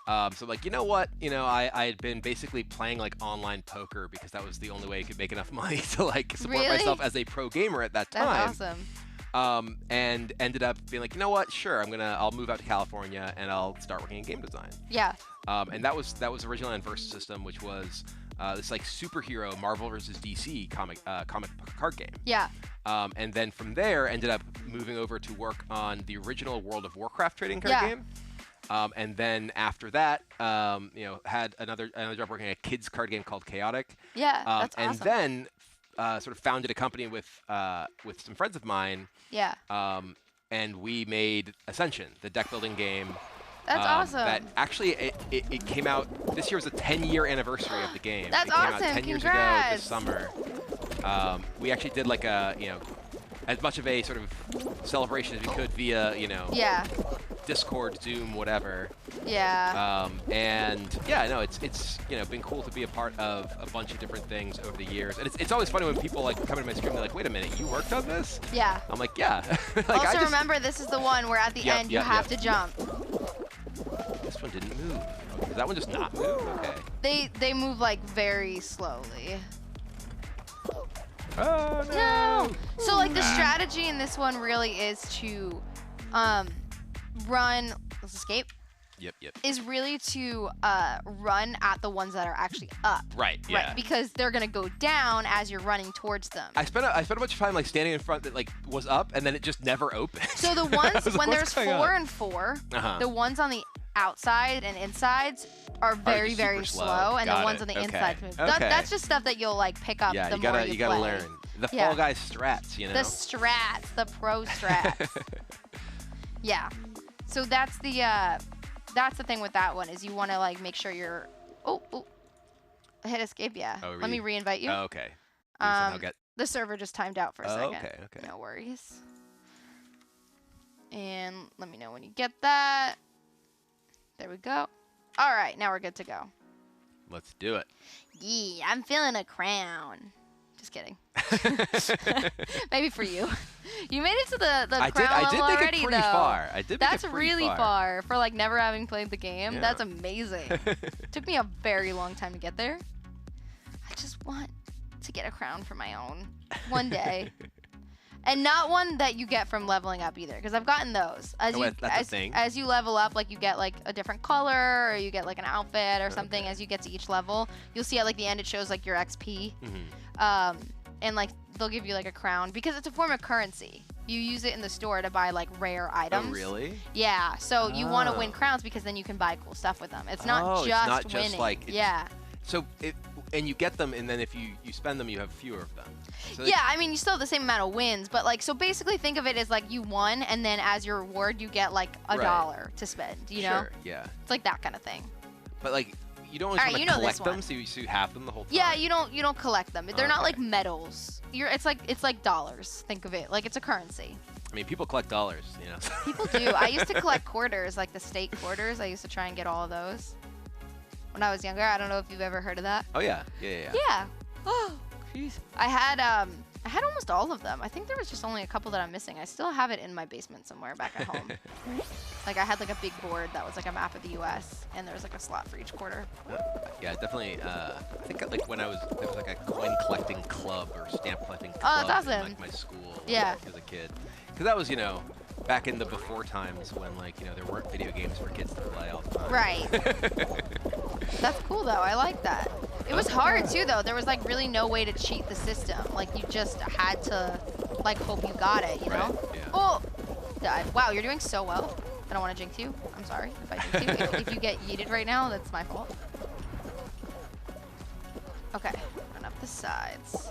So like, you know what? I had been basically playing like online poker because that was the only way I could make enough money to like support myself as a pro gamer at that time. That's awesome. And ended up being like, you know what? Sure, I'll move out to California and I'll start working in game design. Yeah. And that was originally on Versus System, which was this like superhero Marvel versus DC comic card game. Yeah. And then from there, ended up moving over to work on the original World of Warcraft trading card game. And then after that, had another job working on a kids card game called Chaotic. Yeah, that's awesome. And then sort of founded a company with some friends of mine. Yeah. And we made Ascension, the deck building game. That's awesome. That actually it came out this year was the 10-year anniversary of the game. That's it came awesome. out 10 years ago this summer. We actually did like a as much of a sort of celebration as we could via Discord, Zoom, whatever. Yeah. And yeah, no, it's been cool to be a part of a bunch of different things over the years. And it's always funny when people like come into my stream, they're like, "Wait a minute, you worked on this?" Yeah. I'm like, "Yeah." Like, also remember, this is the one where at the end you have to jump. This one didn't move. Does that one just not move? Okay. They move like very slowly. Oh no! So like the strategy in this one really is to run. Let's escape. Yep. Is really to run at the ones that are actually up. Right. Yeah. Right, because they're gonna go down as you're running towards them. I spent a bunch of time like standing in front that like was up and then it just never opened. So the ones when there's 4 and 4, the ones on the outside and insides are very slow, and the ones on the insides move. That's just stuff that you'll like pick up. The more you gotta play. learn the Fall Guys strats, The strats, the pro strats. Yeah. So that's the thing with that one is you want to like make sure you're. Oh, hit escape. Yeah. Oh, Let me re-invite you. Oh, okay. The server just timed out for a second. Okay. No worries. And let me know when you get that. There we go. All right, now we're good to go. Let's do it. Yeah, I'm feeling a crown. Just kidding. Maybe for you. You made it to the crown level already, make it pretty far. I did. That's really far for like never having played the game. Yeah. That's amazing. Took me a very long time to get there. I just want to get a crown for my own one day. And not one that you get from leveling up either, because I've gotten those. As you level up, like you get like a different color, or you get like an outfit or something. As you get to each level, you'll see at like the end it shows like your XP, and like they'll give you like a crown because it's a form of currency. You use it in the store to buy like rare items. Oh really? Yeah. So you want to win crowns because then you can buy cool stuff with them. It's not just winning. Like yeah. So and you get them, and then if you spend them, you have fewer of them. So yeah, I mean, you still have the same amount of wins, but like, so basically think of it as like you won, and then as your reward, you get like $1 to spend, you know? Sure, yeah. It's like that kind of thing. But like, you don't always want to collect them, so you have them the whole time. Yeah, you don't collect them. They're not like medals. It's like dollars. Think of it like it's a currency. I mean, people collect dollars, you know? People do. I used to collect quarters, like the state quarters. I used to try and get all of those when I was younger. I don't know if you've ever heard of that. Oh yeah. Yeah. Oh, jeez. I had almost all of them. I think there was just only a couple that I'm missing. I still have it in my basement somewhere back at home. Like I had like a big board that was like a map of the U.S. and there was like a slot for each quarter. Yeah, definitely. I think like when there was like a coin collecting club or stamp collecting club oh, that's awesome. in like my school. Yeah. As a kid, because that was back in the before times when like there weren't video games for kids to play all the time. Right. That's cool though. I like that. It was hard too though. There was like really no way to cheat the system. Like you just had to like hope you got it, you know? Yeah. Oh, died. Wow, you're doing so well. I don't want to jinx you. I'm sorry if I jinx you. If you get yeeted right now, that's my fault. Okay, run up the sides.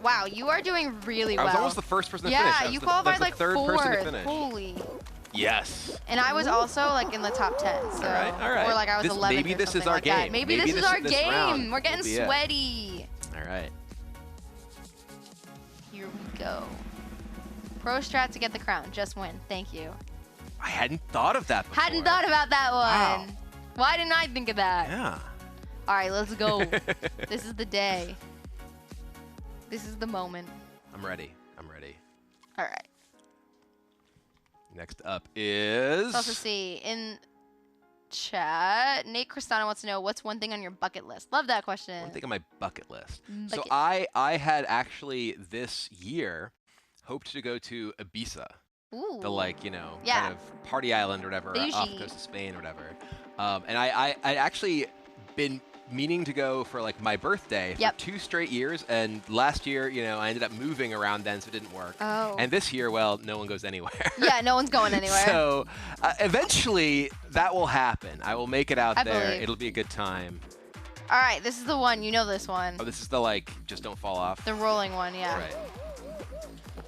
Wow, you are doing really well. I was almost the first person to finish. Yeah, you qualified like third person to finish. Holy. Yes. And I was also like in the top 10. So, all right. Or like I was 11 maybe or this something is our like game. That. Maybe this is our game. Round. We're getting sweaty. All right. Here we go. Pro strat to get the crown. Just win. Thank you. I hadn't thought of that before. Hadn't thought about that one. Wow. Why didn't I think of that? Yeah. All right, let's go. This is the day. This is the moment. I'm ready. All right. Next up is... Let's also see in chat. Nate Cristano wants to know, what's one thing on your bucket list? Love that question. One thing on my bucket list. So I had actually this year hoped to go to Ibiza. Ooh. The kind of party island or whatever off the coast of Spain or whatever. And I actually been meaning to go for like my birthday for 2 straight years, and last year, you know, I ended up moving around then, so it didn't work. Oh. And this year, well, no one goes anywhere. Yeah, no one's going anywhere. So eventually, that will happen. I will make it out there. Believe. It'll be a good time. All right, this is the one. You know this one. Oh, this is the like just don't fall off. The rolling one, yeah. Right.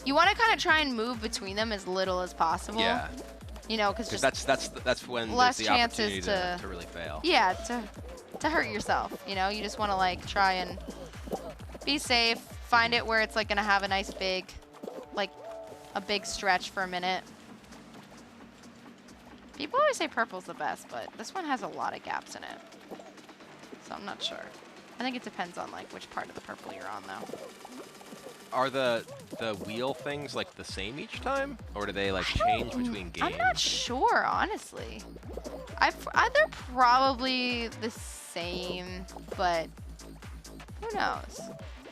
You want to kind of try and move between them as little as possible. Yeah. You know, because just that's when less there's the opportunity chances to really fail. Yeah, to hurt yourself. You know, you just want to like try and be safe. Find it where it's like gonna have a nice big, like a big stretch for a minute. People always say purple's the best, but this one has a lot of gaps in it. So I'm not sure. I think it depends on like which part of the purple you're on though. Are the wheel things like the same each time, or do they like change between games? I'm not sure, honestly. They're probably the same, but who knows?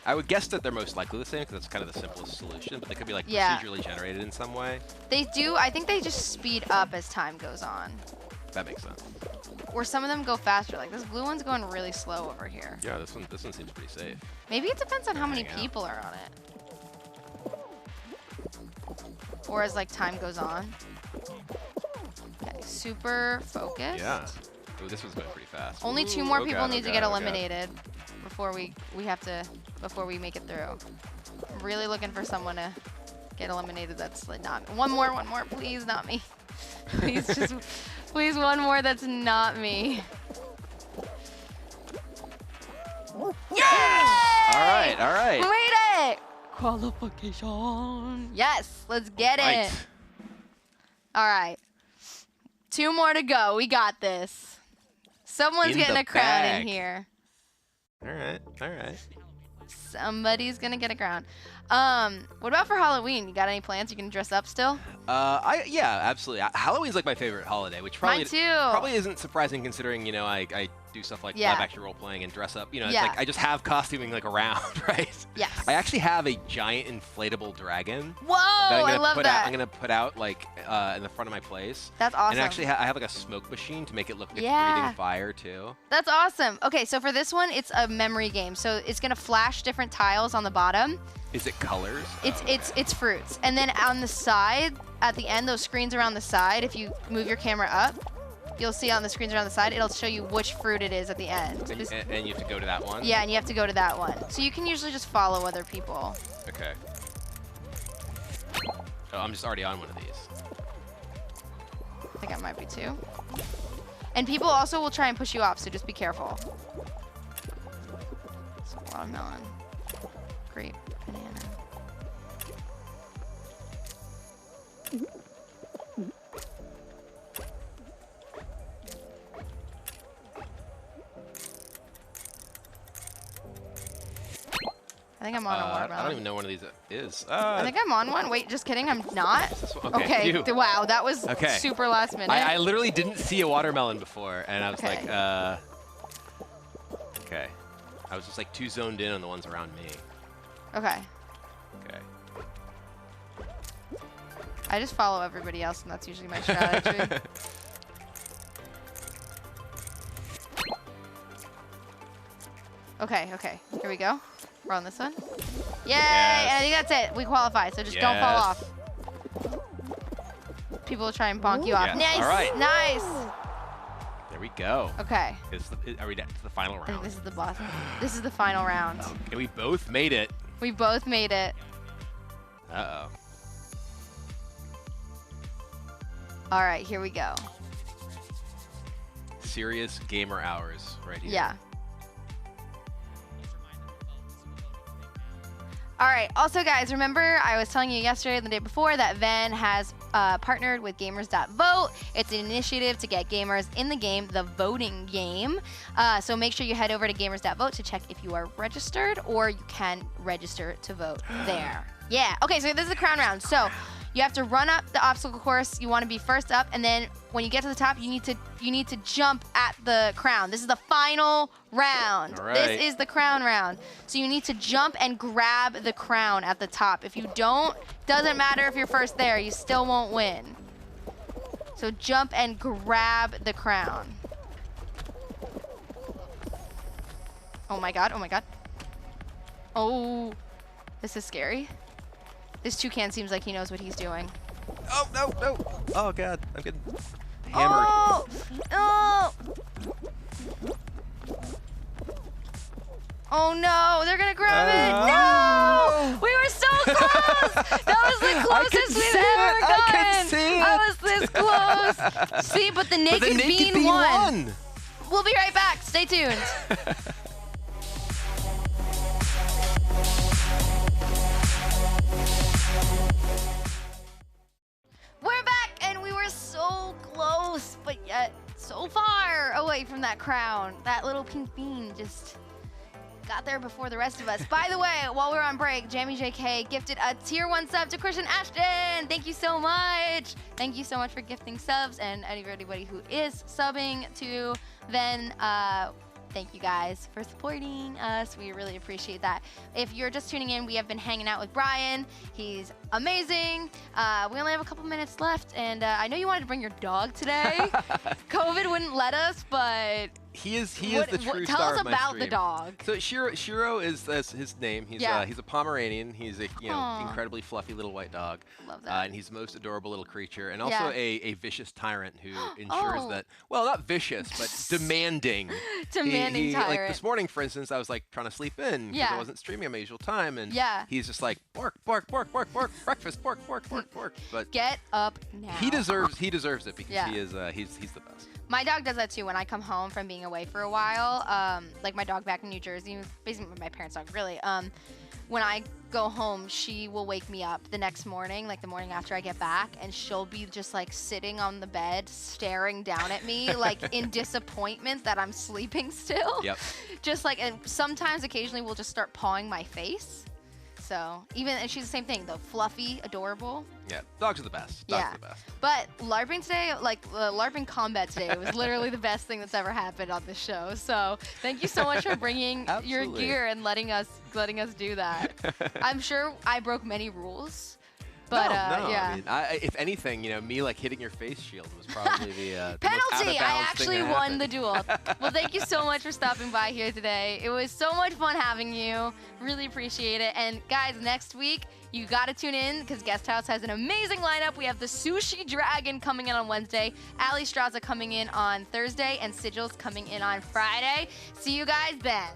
I would guess that they're most likely the same because that's kind of the simplest solution, but they could be like Yeah. procedurally generated in some way. They do. I think they just speed up as time goes on. That makes sense. Or some of them go faster. Like this blue one's going really slow over here. Yeah, this one seems pretty safe. Maybe it depends on how many Hang out. people are on it. Or as like time goes on. Okay, super focused. Yeah. Ooh, this one's going pretty fast. Only 2 Ooh, more oh people God, need oh to God, get oh God. eliminated before we make it through. I'm really looking for someone to get eliminated that's like not me. One more, please, not me. Please just, please one more that's not me. Yes! All right. We made it! Qualification. Yes, let's get it. All right. 2 more to go. We got this. Someone's In getting the a crown bag. in here. All right. Somebody's gonna get a crown. What about for Halloween? You got any plans? You can dress up still? Yeah, absolutely. Halloween's like my favorite holiday, which Mine too. probably isn't surprising considering, you know, I do stuff like live action role playing and dress up. You know, it's Yeah. like I just have costuming like around, right? Yes. I actually have a giant inflatable dragon. Whoa! that I love that. I'm gonna put out like in the front of my place. That's awesome. And actually, I have like a smoke machine to make it look like it's Yeah. breathing fire too. That's awesome. Okay, so for this one, it's a memory game. So it's gonna flash different tiles on the bottom. Is it colors? It's fruits, and then on the side, at the end, those screens around the side. If you move your camera up, you'll see on the screens around the side. It'll show you which fruit it is at the end. And you have to go to that one. Yeah, and you have to go to that one. So you can usually just follow other people. Okay. Oh, I'm just already on one of these. I think I might be too. And people also will try and push you off, so just be careful. So watermelon, grape, banana. I think I'm on a watermelon. I don't even know one of these is. I think I'm on one. Wait, just kidding. I'm not. Okay. Okay. Wow, that was super last minute. I literally didn't see a watermelon before, and I was like, okay. I was just like too zoned in on the ones around me. Okay. Okay. I just follow everybody else, and that's usually my strategy. Okay. Here we go. We're on this one. Yay! Yes. And I think that's it. We qualify, so just don't fall off. People will try and bonk you off. Yes. Nice! All right. Nice! There we go. Okay. Are we to the final I think round? this is the boss. This is the final round. Okay, we both made it. We both made it. Uh-oh. All right, here we go. Serious gamer hours right here. Yeah. All right. Also, guys, remember I was telling you yesterday and the day before that VENN has partnered with Gamers.vote. It's an initiative to get gamers in the game, the voting game. So make sure you head over to Gamers.vote to check if you are registered, or you can register to vote there. Yeah. Okay, so this is the crown round. So you have to run up the obstacle course. You want to be first up, and then when you get to the top, you need to jump at the crown. This is the final round. All right. This is the crown round. So you need to jump and grab the crown at the top. If you don't, doesn't matter if you're first there, you still won't win. So jump and grab the crown. Oh my god, oh my god. Oh, this is scary. This toucan seems like he knows what he's doing. Oh, no, no. Oh, God. I'm getting hammered. Oh, no. Oh, no. They're going to grab it. No. We were so close. That was the closest we've ever gotten. I was this close. See, but the naked bean won. We'll be right back. Stay tuned. We're back, and we were so close, but yet so far away from that crown. That little pink bean just got there before the rest of us. By the way, while we were on break, Jamie JK gifted a tier 1 sub to Christian Ashton. Thank you so much. Thank you so much for gifting subs, and anybody who is subbing to VENN, thank you guys for supporting us. We really appreciate that. If you're just tuning in, we have been hanging out with Brian. He's amazing. We only have a couple minutes left, and I know you wanted to bring your dog today. COVID wouldn't let us, but he is the true tell star us of my about stream. the dog. So Shiro is his name. He's a Pomeranian. He's a incredibly fluffy little white dog. Love that. And he's the most adorable little creature, and also a vicious tyrant who ensures that, well, not vicious, but demanding. Demanding tyrant. Like this morning, for instance, I was like trying to sleep in because I wasn't streaming at my usual time, and he's just like bark, bark, bark, bark, bark, breakfast, bark, bark, bark, bark. But get up now. He deserves it because he is he's the best. My dog does that too when I come home from being away for a while. Like my dog back in New Jersey, basically my parents' dog, really. When I go home, she will wake me up the next morning, like the morning after I get back, and she'll be just like sitting on the bed, staring down at me, like in disappointment that I'm sleeping still. Yep. Just like, and sometimes occasionally we'll just start pawing my face. So and she's the same thing, though, fluffy, adorable. Yeah, dogs are the best. Dogs are the best. But LARPing today, like LARPing combat today, was literally the best thing that's ever happened on this show. So thank you so much for bringing your gear and letting us do that. I'm sure I broke many rules. But no, yeah. I mean, if anything, me like hitting your face shield was probably the penalty. I actually won the duel. Well, thank you so much for stopping by here today. It was so much fun having you. Really appreciate it. And guys, next week you got to tune in because Guest House has an amazing lineup. We have the Sushi Dragon coming in on Wednesday, Ali Straza coming in on Thursday, and Sigils coming in on Friday. See you guys then.